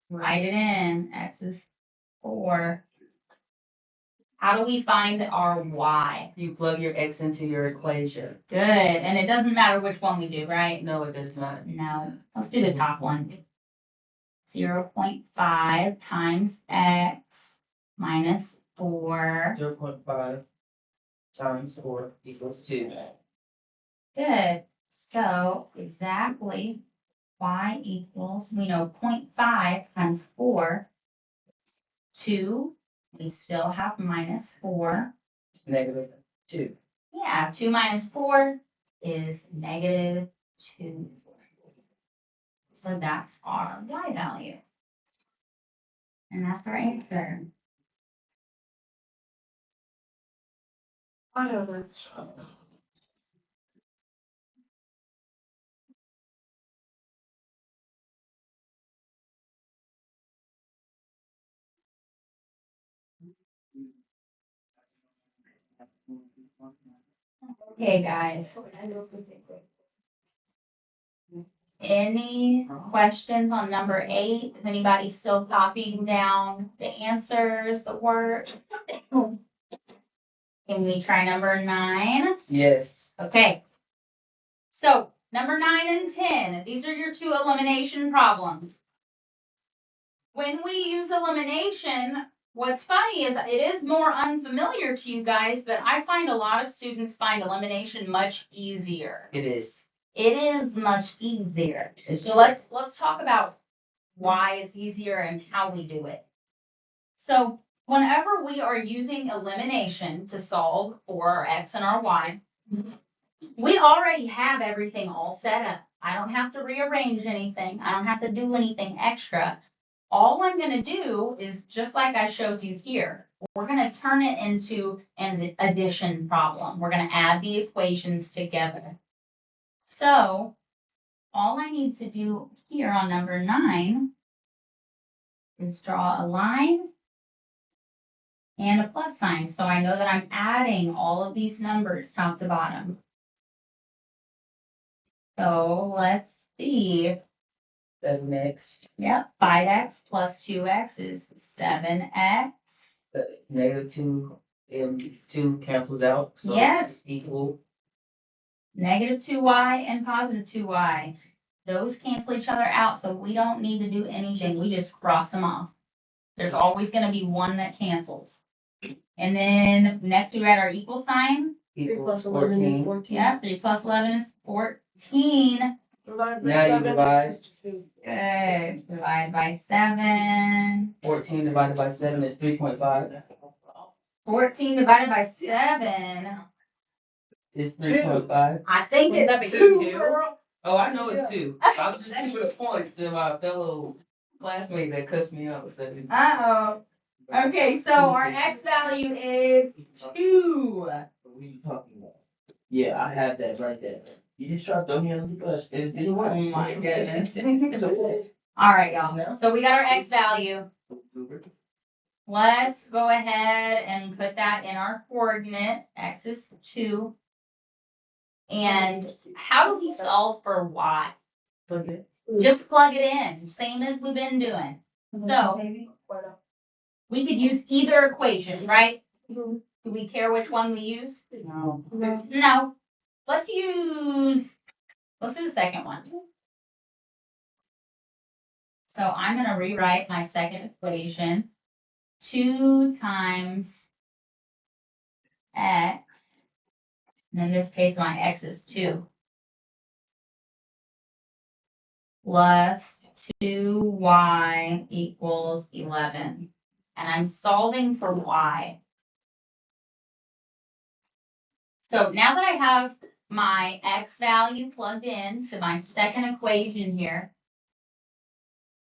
write it in. X is 4. How do we find our y? You plug your x into your equation. Good. And it doesn't matter which one we do, right? No, it does not. No. Let's do the top one. 0.5 times x minus 4. 0.5 times 4 equals 2. Good. So exactly y equals, we know 0.5 times 4 is 2. We still have minus 4. It's negative 2. Yeah, 2 minus 4 is negative 2. So that's our y value. And that's our answer. Whatever. Okay, guys. Any questions on number 8? Is anybody still copying down the answers, the work? Can we try number 9? Yes. Okay. So number 9 and 10, these are your 2 elimination problems. When we use elimination, what's funny is it is more unfamiliar to you guys, but I find a lot of students find elimination much easier. It is. It is much easier. So let's talk about why it's easier and how we do it. So whenever we are using elimination to solve for our x and our y, we already have everything all set up. I don't have to rearrange anything. I don't have to do anything extra. All I'm going to do is just like I showed you here, we're going to turn it into an addition problem. We're going to add the equations together. So all I need to do here on number 9 is draw a line and a plus sign. So I know that I'm adding all of these numbers top to bottom. So let's see. 7x. Yep, 5x plus 2x is 7x. Negative 2 and 2 cancels out. So Yes. it's equal. negative 2y and positive 2y. Those cancel each other out, so we don't need to do anything. We just cross them off. There's always going to be one that cancels. And then next we got our equal sign. 3 plus 11 is 14. Yeah, 3 plus 11 is 14. Now you divide. Good. Divide by 7. 14 divided by 7 is 3.5. 14 divided by 7. It's 3.5. I think Wouldn't it's that be 2, two? girl. Oh, I know it's 2. I was just giving a point to my fellow classmate that cussed me out. Said, Uh-oh. Okay, so our x value is 2. what are you talking about? Yeah, I have that right there. You just tried to throw me under the bus. It didn't work. Oh my goodness. It's okay. All right, y'all. So we got our x value. Let's go ahead and put that in our coordinate. X is 2. And how do we solve for y? Okay. Just plug it in, same as we've been doing. So we could use either equation, right? Do we care which one we use? No. No. Let's do the second one. So I'm going to rewrite my second equation. 2 times x, and in this case my x is 2, plus 2y equals 11. And I'm solving for y. So now that I have my x value plugged in to my second equation here,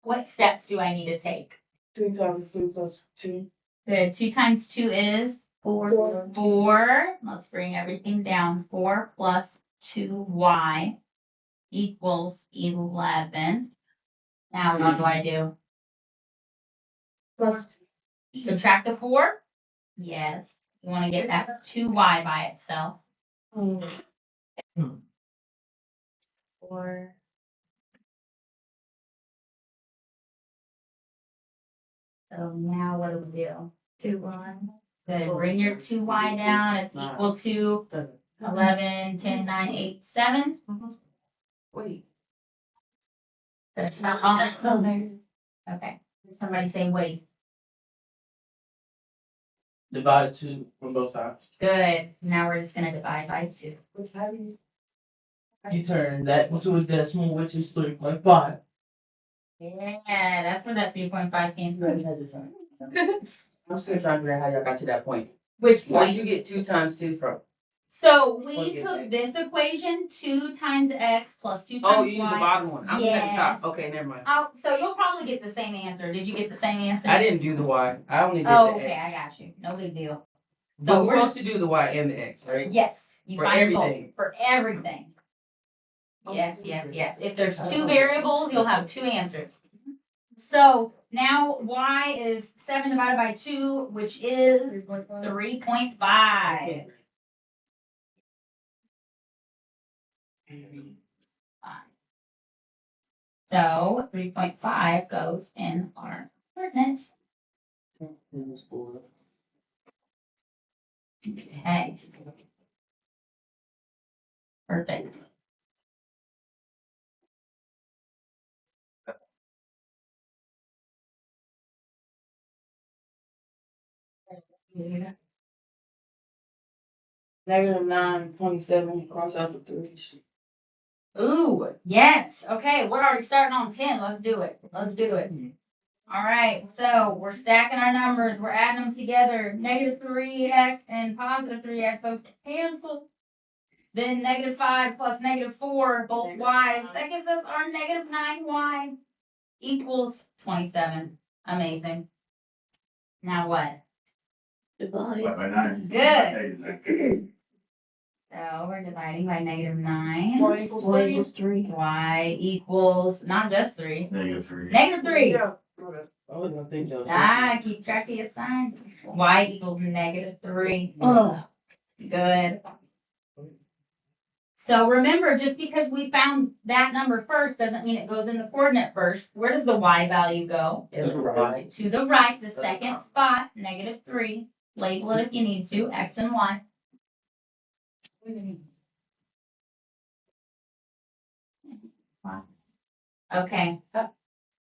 what steps do I need to take? 2 times 2 plus 2. The 2 times 2 is 4. 4. Let's bring everything down. 4 plus 2y equals 11. Now what do I do? Plus Subtract the 4? Yes. You want to get that 2y by itself. 4. So now what do we do? 2y. Good. Bring your 2y down. It's equal to 11, 10, 9, 8, 7. Wait. That's not on there. Okay. Somebody say wait. Divide 2 from both sides. Good. Now we're just going to divide by 2. You turn that into a decimal, which is 3.5. Yeah, that's where that 3.5 came from. I'm still trying to figure out how y'all got to that point. Which Where point? did you get 2 times 2 from? So we Okay. took this equation, 2 times x plus 2 times Oh, y. you used the bottom one. I'm looking at the top. Yes. Okay, never mind. Oh, so you'll probably get the same answer. Did you get the same answer? I didn't do the y. I only did Oh, the okay, x. I got you. No big deal. So So we're we're supposed to do the y and the x, right? yes, you For find both. everything. For everything. Yes, yes, yes. If there's 2 variables, you'll have 2 answers. So now y is 7 divided by 2, which is 3.5. So 3.5 goes in our coordinate. Okay. Perfect. -9, 27, cross out the 3s. Ooh, yes. Okay, we're already starting on 10. Let's do it. Let's do it. All right, so we're stacking our numbers. We're adding them together. Negative 3x and positive 3x, those cancel. Then negative 5 plus negative 4, both y's. That gives us our negative 9y equals 27. Amazing. Now what? Divide. By 9. Good. So we're dividing by negative 9. Y equals Y 3. equals 3. Y equals not just 3. Negative 3. Negative 3. Yeah. I was gonna think that was Keep track of your signs. Y equals negative 3. Oh, Good. So remember, just because we found that number first doesn't mean it goes in the coordinate first. Where does the y value go? To the right. To the right, the second spot, negative 3. Label it if you need to, x and y. Okay,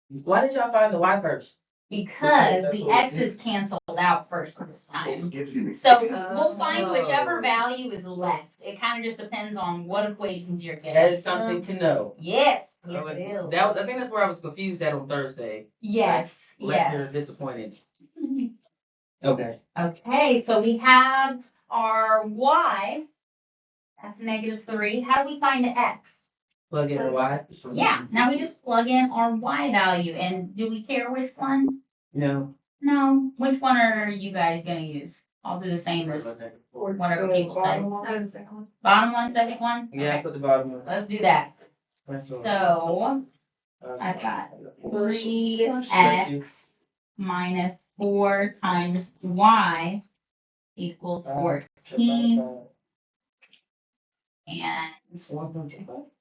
Why did y'all find the Y first? because That's the what we X did. is canceled out first this time. Gives you the. So we'll find whichever value is left. It kind of just depends on what equations you're That getting. is something to know. Yes, yes Okay. it is. That was, I think that's where I was confused at on Thursday. Yes, Left here yes. disappointed. Okay. Okay, so we have our Y, that's -3. How do we find the X? Plug in the Y? Yeah, now we just plug in our Y value, and do we care which one? No. No, which one are you guys gonna use? I'll do the same as whatever people say. Bottom one. Bottom one, second one? Yeah, I Okay, put the bottom one. let's do that. That's all. So, I've got 3x minus 4 times y equals 14, and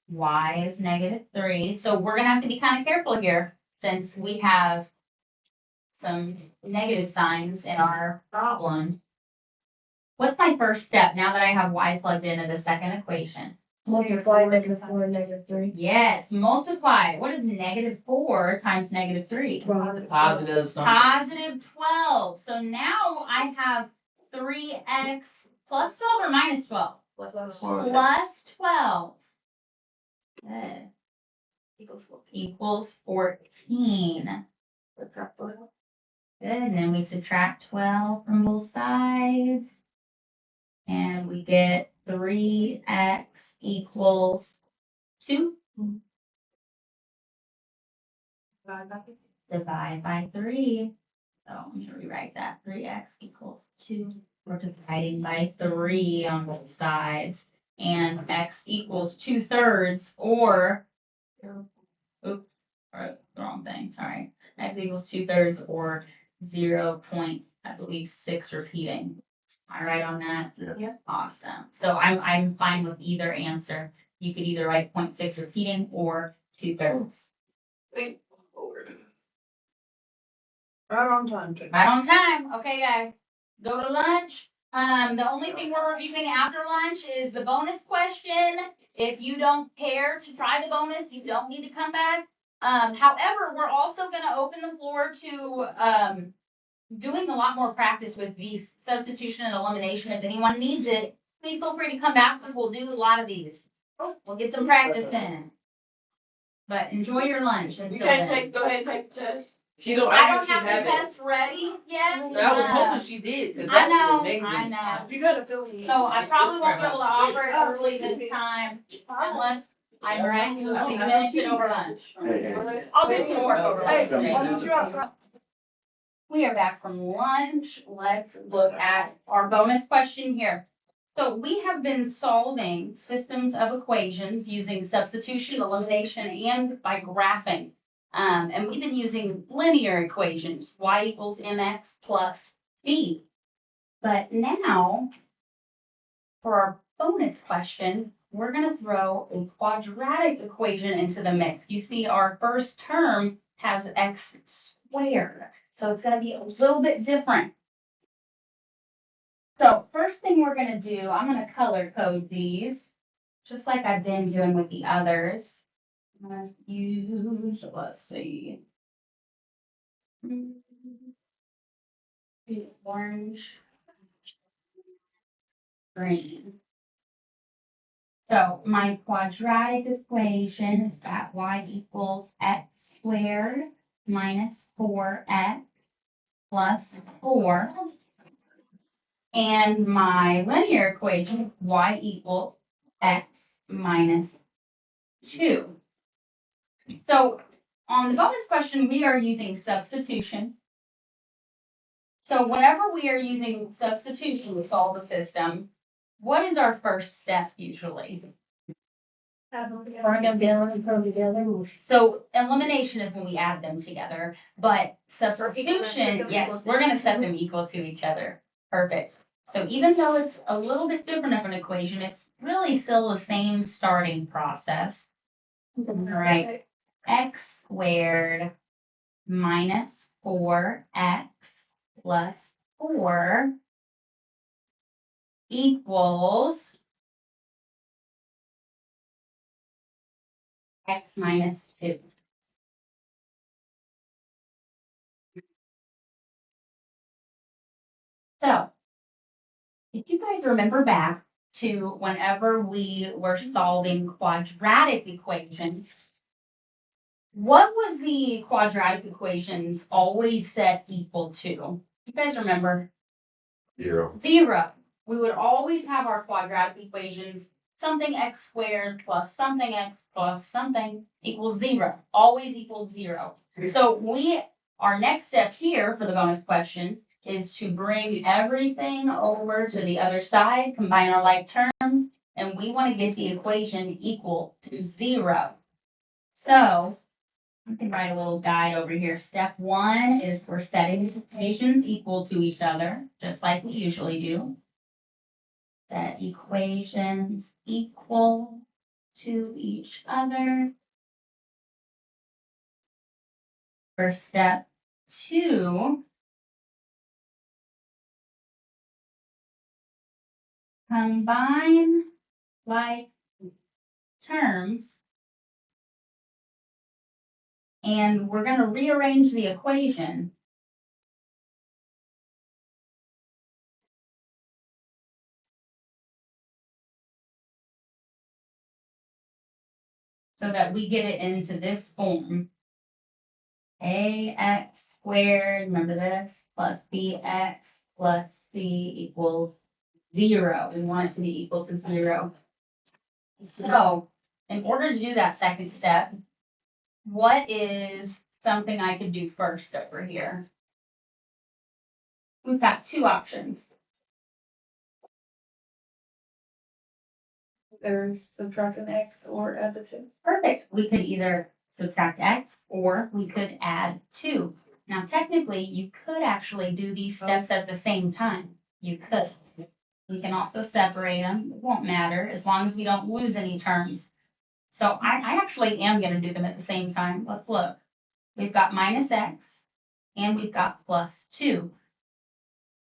y is -3. So we're gonna have to be kind of careful here since we have some negative signs in our problem. What's my first step now that I have y plugged into the second equation? Multiply -4 and -3. Yes, multiply. What is -4 times -3? Positive something. Positive 12. So now I have 3x plus 12 or minus 12? Plus 12. Good. Equals 14. Good, and then we subtract 12 from both sides. And we get 3x equals 2. Divide by 3. So I'm going to rewrite that. 3x equals 2. We're dividing by 3 on both sides. And x equals 2/3 or, oops, wrong thing, sorry. X equals 2/3 or 0.6 repeating. Am I right on that? Yeah. Awesome. So I'm fine with either answer. You could either write 0.6 repeating or 2/3. Right on time, Jen. Right on time. Okay, guys. Go to lunch. The only thing we're reviewing after lunch is the bonus question. If you don't care to try the bonus, you don't need to come back. However, we're also going to open the floor to doing a lot more practice with these substitution and elimination. If anyone needs it, please feel free to come back because we'll do a lot of these. We'll get some practice in. But enjoy your lunch until You guys then. go ahead and take the test. She don't. I don't she have the have it. test ready yet. I was hoping she did. 'Cause I that know, was amazing. I know. You gotta fill me. So I probably won't be able to offer it early this time unless I miraculously finish it over lunch. Hey, I'll do some work over Hey, lunch. I'll meet you outside. We are back from lunch. Let's look at our bonus question here. So we have been solving systems of equations using substitution, elimination, and by graphing. And we've been using linear equations, y equals mx plus b. But now, for our bonus question, we're going to throw a quadratic equation into the mix. You see, our first term has x squared. So it's going to be a little bit different. So first thing we're going to do, I'm going to color code these, just like I've been doing with the others. I'm going to use, let's see, the orange, green. So my quadratic equation is that y equals x squared minus 4x plus 4. And my linear equation, y equals x minus 2. So on the bonus question, we are using substitution. So whenever we are using substitution to solve a system, what is our first step usually? Bring them down and put them together. So elimination is when we add them together, but substitution, yes, we're gonna set them equal to each other. Perfect. So even though it's a little bit different of an equation, it's really still the same starting process. All right, x squared minus 4x plus 4 equals x minus 2. So, if you guys remember back to whenever we were solving quadratic equations, what was the quadratic equations always set equal to? You guys remember? 0. 0. We would always have our quadratic equations, something x squared plus something x plus something equals 0. Always equals 0. So our next step here for the bonus question is to bring everything over to the other side, combine our like terms, and we want to get the equation equal to 0. So I can write a little guide over here. Step 1 is for setting the equations equal to each other, just like we usually do. Set equations equal to each other. For step 2, combine like terms, and we're going to rearrange the equation so that we get it into this form. Ax squared, remember this, plus bx plus c equals 0. We want it to be equal to 0. So, in order to do that second step, what is something I could do first over here? We've got 2 options. Either subtract an x or add the 2. Perfect. We could either subtract x or we could add 2. Now, technically, you could actually do these steps at the same time. You could. We can also separate them. It won't matter as long as we don't lose any terms. So I actually am going to do them at the same time. Let's look. We've got minus x and we've got plus 2.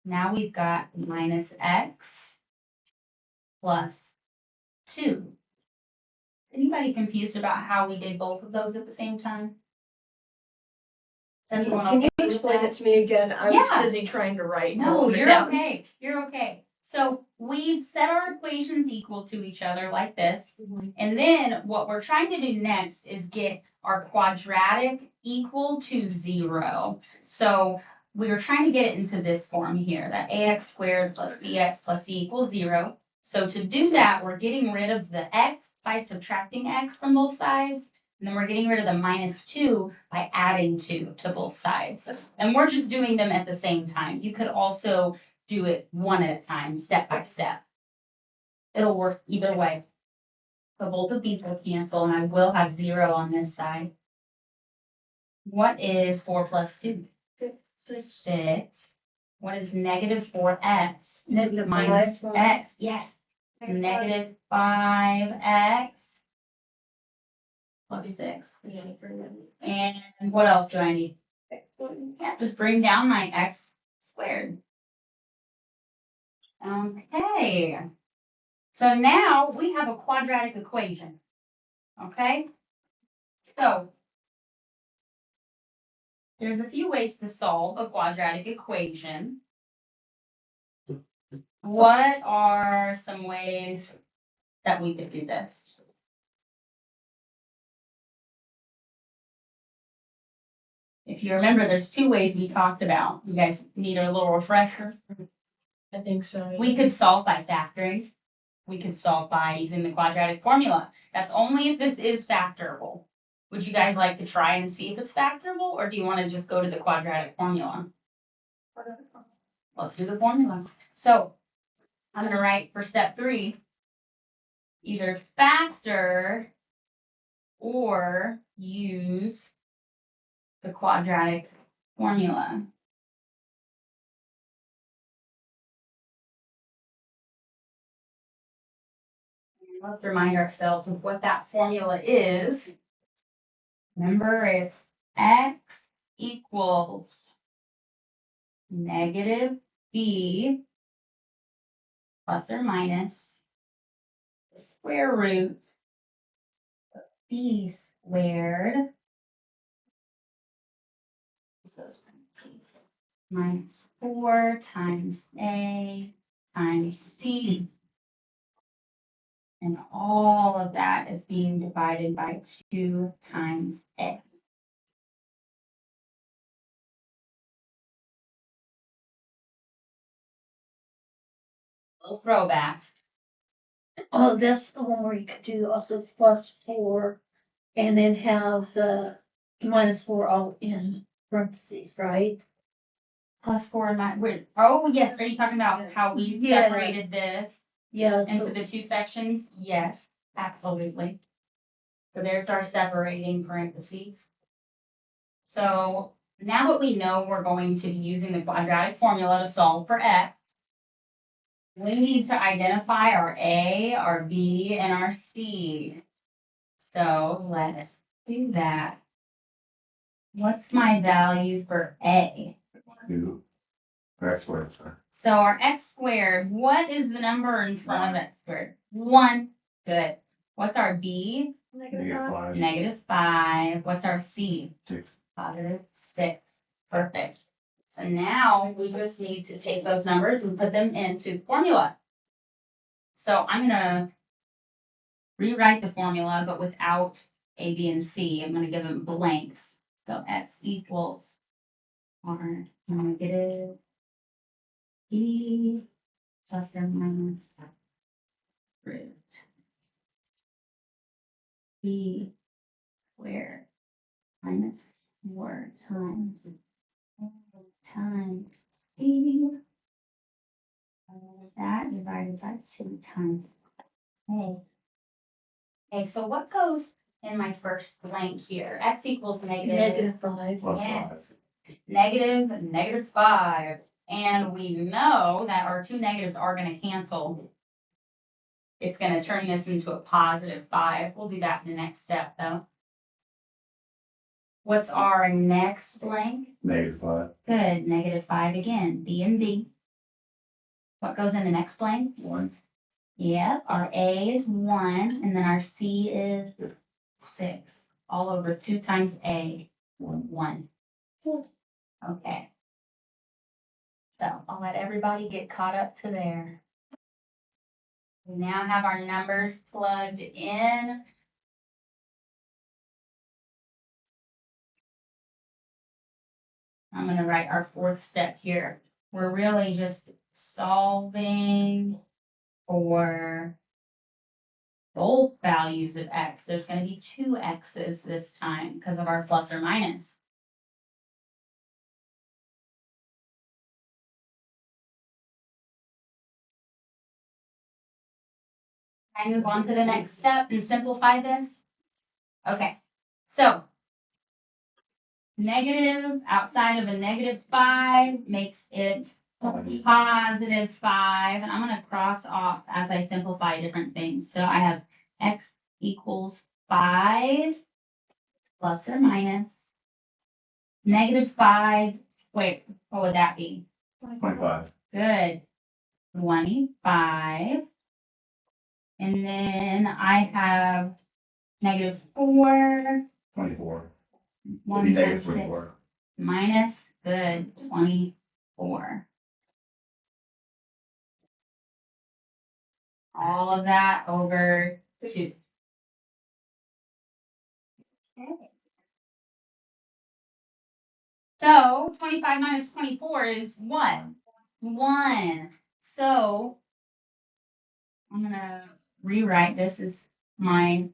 Now we've got minus x plus 2. Anybody confused about how we did both of those at the same time? Is everyone Can okay you with explain that? it to me again? I was Yeah. busy trying to write. No, it you're down. okay. You're okay. So we've set our equations equal to each other like this. And then what we're trying to do next is get our quadratic equal to 0. So we were trying to get it into this form here, that ax squared plus bx plus c equals 0. So to do that, we're getting rid of the x by subtracting x from both sides. And then we're getting rid of the minus 2 by adding 2 to both sides. And we're just doing them at the same time. You could also do it one at a time, step by step. It'll work either way. So both of these will cancel, and I will have 0 on this side. What is 4 plus 2? 6. What is negative 4x? Negative Minus 5. x. Yes. Negative 5x plus 6. And what else do I need? Yeah, just bring down my x squared. Okay. So now we have a quadratic equation. Okay? So there's a few ways to solve a quadratic equation. What are some ways that we could do this? If you remember, there's 2 ways we talked about. You guys need a little refresher. I think so. We could solve by factoring. We could solve by using the quadratic formula. That's only if this is factorable. Would you guys like to try and see if it's factorable, or do you want to just go to the quadratic formula? Let's do the formula. So I'm going to write for step 3, either factor or use the quadratic formula. Let's remind ourselves of what that formula is. Remember, it's x equals negative b plus or minus the square root of b squared. minus 4 times A times C. And all of that is being divided by 2 times A. Little throwback. Oh, that's the one where you could do also +4 and then have the -4 all in parentheses, right? +4 and oh, yes, are you talking about how we Yeah. separated this Yeah, into so the 2 sections? Yes, absolutely. So there's our separating parentheses. So now that we know we're going to be using the quadratic formula to solve for x, we need to identify our A, our B, and our C. So let's do that. What's my value for A? 2. X squared, sorry. So our x squared, what is the number in front of x squared? 1. Good. What's our B? -5. -5. What's our C? 6. +6. Perfect. So now we just need to take those numbers and put them into the formula. So I'm going to rewrite the formula, but without A, B, and C. I'm going to give them blanks. So x equals r negative b plus or minus root b squared minus 4 times c. That divided by 2 times a. Okay, so what goes in my first blank here? X equals negative. -5. +5. Yes. -5. And we know that our 2 negatives are going to cancel. It's going to turn this into a +5. We'll do that in the next step, though. What's our next blank? -5. Good. -5 again. B and B. What goes in the next blank? 1. Yep. Our A is 1, and then our C is 6. All over 2 times A. 1. Okay. So I'll let everybody get caught up to there. We now have our numbers plugged in. I'm going to write our 4th step here. We're really just solving for both values of x. There's going to be 2 x's this time because of our plus or minus. I move on to the next step and simplify this. Okay, so negative outside of a -5 makes it a +5, and I'm going to cross off as I simplify different things. So I have x equals 5 plus or minus -5. Wait, what would that be? 25. Good. 25. And then I have -4. 24. 1 Be times 6 -24. minus, good, 24. All of that over 2. Okay. So 25 minus 24 is what? 1. So I'm going to rewrite this as my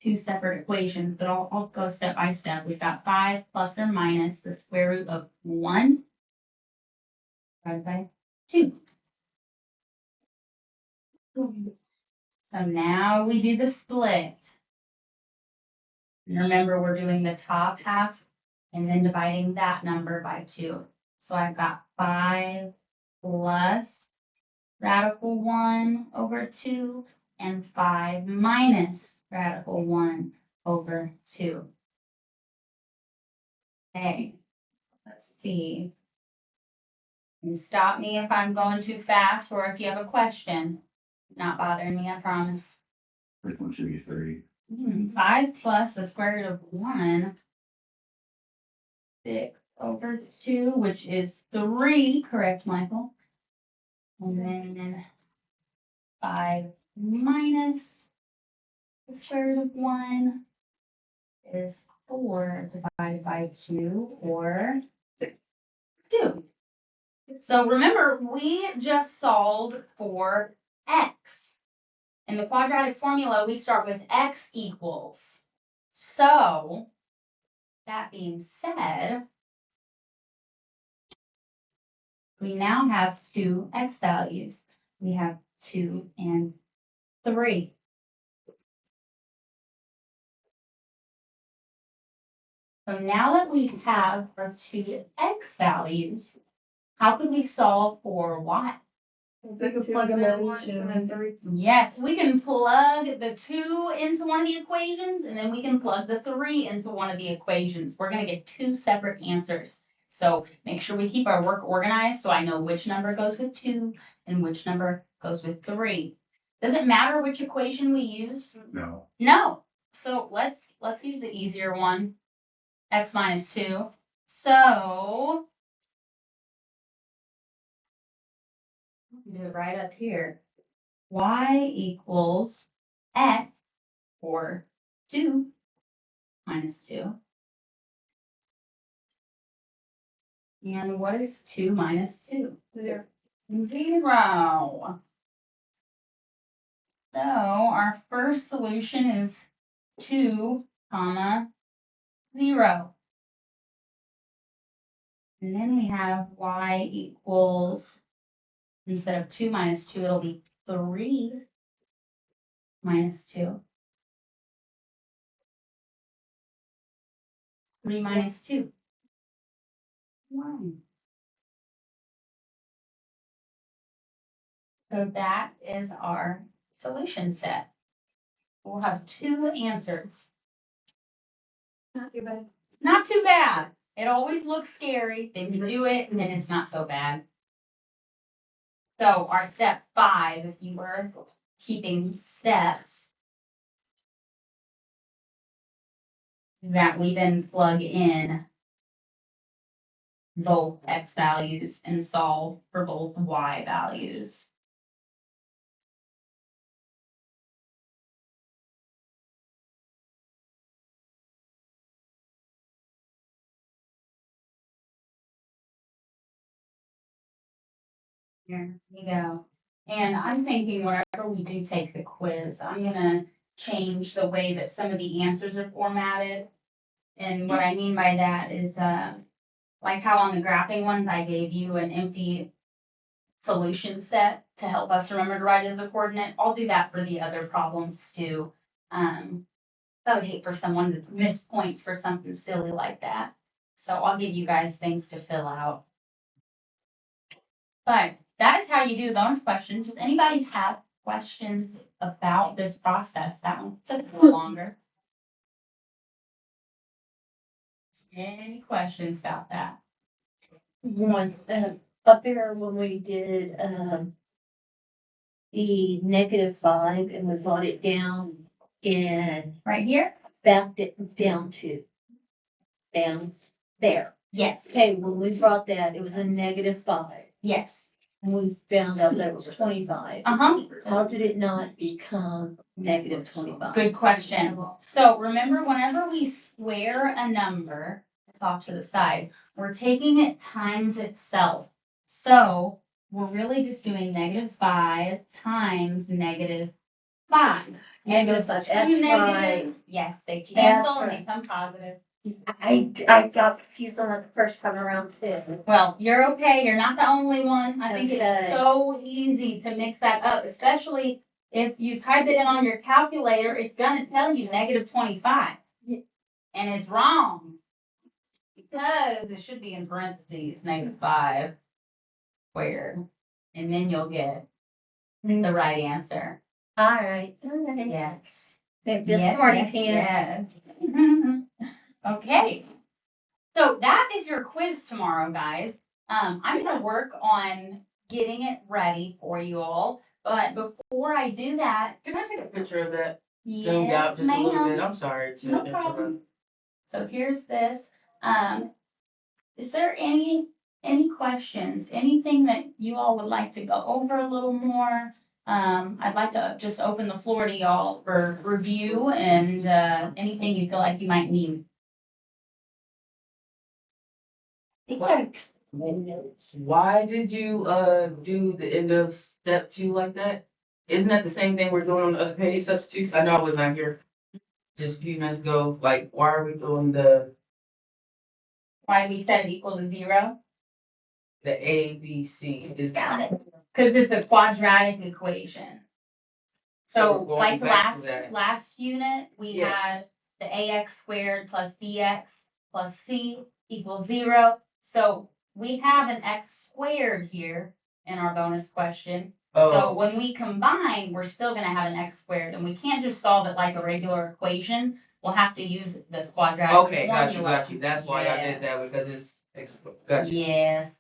2 separate equations, but I'll go step by step. We've got 5 plus or minus the square root of 1 divided by 2. So now we do the split. And remember, we're doing the top half and then dividing that number by 2. So I've got 5 plus radical 1 over 2 and 5 minus radical 1 over 2. Okay, let's see. And stop me if I'm going too fast or if you have a question. Not bothering me, I promise. First one should be 3. 5 plus the square root of 1. 6 over 2, which is 3, correct, Michael? And then 5 minus the square root of 1 is 4 divided by 2, or 2. So remember, we just solved for x. In the quadratic formula, we start with x equals. So, that being said, we now have 2 x values. We have 2 and 3. So now that we have our 2 x values, how can we solve for y? We could plug them in. Yes, we can plug the 2 into one of the equations, and then we can plug the 3 into one of the equations. We're going to get 2 separate answers. So make sure we keep our work organized so I know which number goes with 2 and which number goes with 3. Does it matter which equation we use? No. No. So let's use the easier one, x minus 2. So do it right up here. Y equals x, or 2 minus 2. And what is 2 minus 2? 0. So our first solution is 2, comma, 0. And then we have y equals, instead of 2 minus 2, it'll be 3 minus 2. 3 minus 2. 1. So that is our solution set. We'll have 2 answers. Not too bad. Not too bad. It always looks scary. Then you do it, and then it's not so bad. So our step 5, if you were keeping steps, is that we then plug in both x values and solve for both y values. Here we go. And I'm thinking whenever we do take the quiz, I'm going to change the way that some of the answers are formatted. And what I mean by that is, like how on the graphing ones, I gave you an empty solution set to help us remember to write as a coordinate. I'll do that for the other problems too. I would hate for someone to miss points for something silly like that. So I'll give you guys things to fill out. But that is how you do the bonus question. Does anybody have questions about this process? That one took a little longer. Any questions about that? One, up there when we did, the -5 and we brought it down and Right here? backed it down to, down there. Yes. Okay, when we brought that, it was a -5. Yes. And we found out that it was 25. How did it not become -25? Good question. So remember, whenever we square a number, it's off to the side, we're taking it times itself. So we're really just doing -5 times -5. And those That's two right. negatives, yes, they cancel and become positive. I got confused on that the first time around too. Well, you're okay. You're not the only one. I think Okay. it's so easy to mix that up, especially if you type it in on your calculator, it's going to tell you -25. And it's wrong because it should be in parentheses, -5 squared. And then you'll get the right answer. All right. Yes. They're just smarty pants. Yes. Okay. So that is your quiz tomorrow, guys. I'm going to work on getting it ready for you all. But before I do that, Can I take a picture of that? yes, Zoomed out just a little bit. ma'am. I'm sorry to No interrupt. problem. So here's this. is there any questions, anything that you all would like to go over a little more? I'd like to just open the floor to y'all for review and, anything you feel like you might need. Thanks. Why did you do the end of step 2 like that? Isn't that the same thing we're doing on the other page, substitute? I know I was not here just a few minutes ago. Like, why are we doing the Why we set it equal to 0? A, B, C? Got it. Because it's a quadratic equation. So we're going like back to that. last unit, we Yes. had the AX squared plus BX plus C equals 0. So we have an X squared here in our bonus question. So Oh, when we combine, we're still gonna have an X squared, and we can't just solve it like a regular equation. We'll have to use the quadratic okay, formula. got you. That's why I did that, because it's, got you. Yes.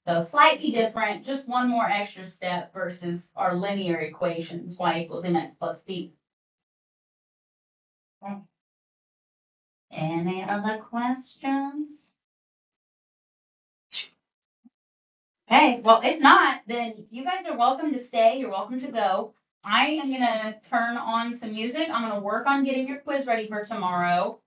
So slightly different, just one more extra step versus our linear equations, y equals mx plus b. Okay. Any other questions? Okay, well, if not, then you guys are welcome to stay, you're welcome to go. I am gonna turn on some music, I'm gonna work on getting your quiz ready for tomorrow.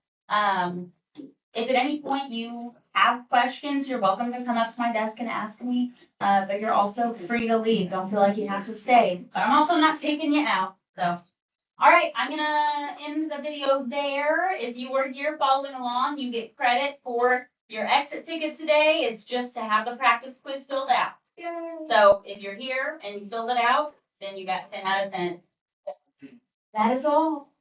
If at any point you have questions, you're welcome to come up to my desk and ask me. But you're also free to leave. Don't feel like you have to stay. But I'm also not taking you out. So, all right, I'm gonna end the video there. If you were here following along, you get credit for your exit ticket today. It's just to have the practice quiz filled out. So if you're here and you filled it out, then you got 10 out of 10. That is all.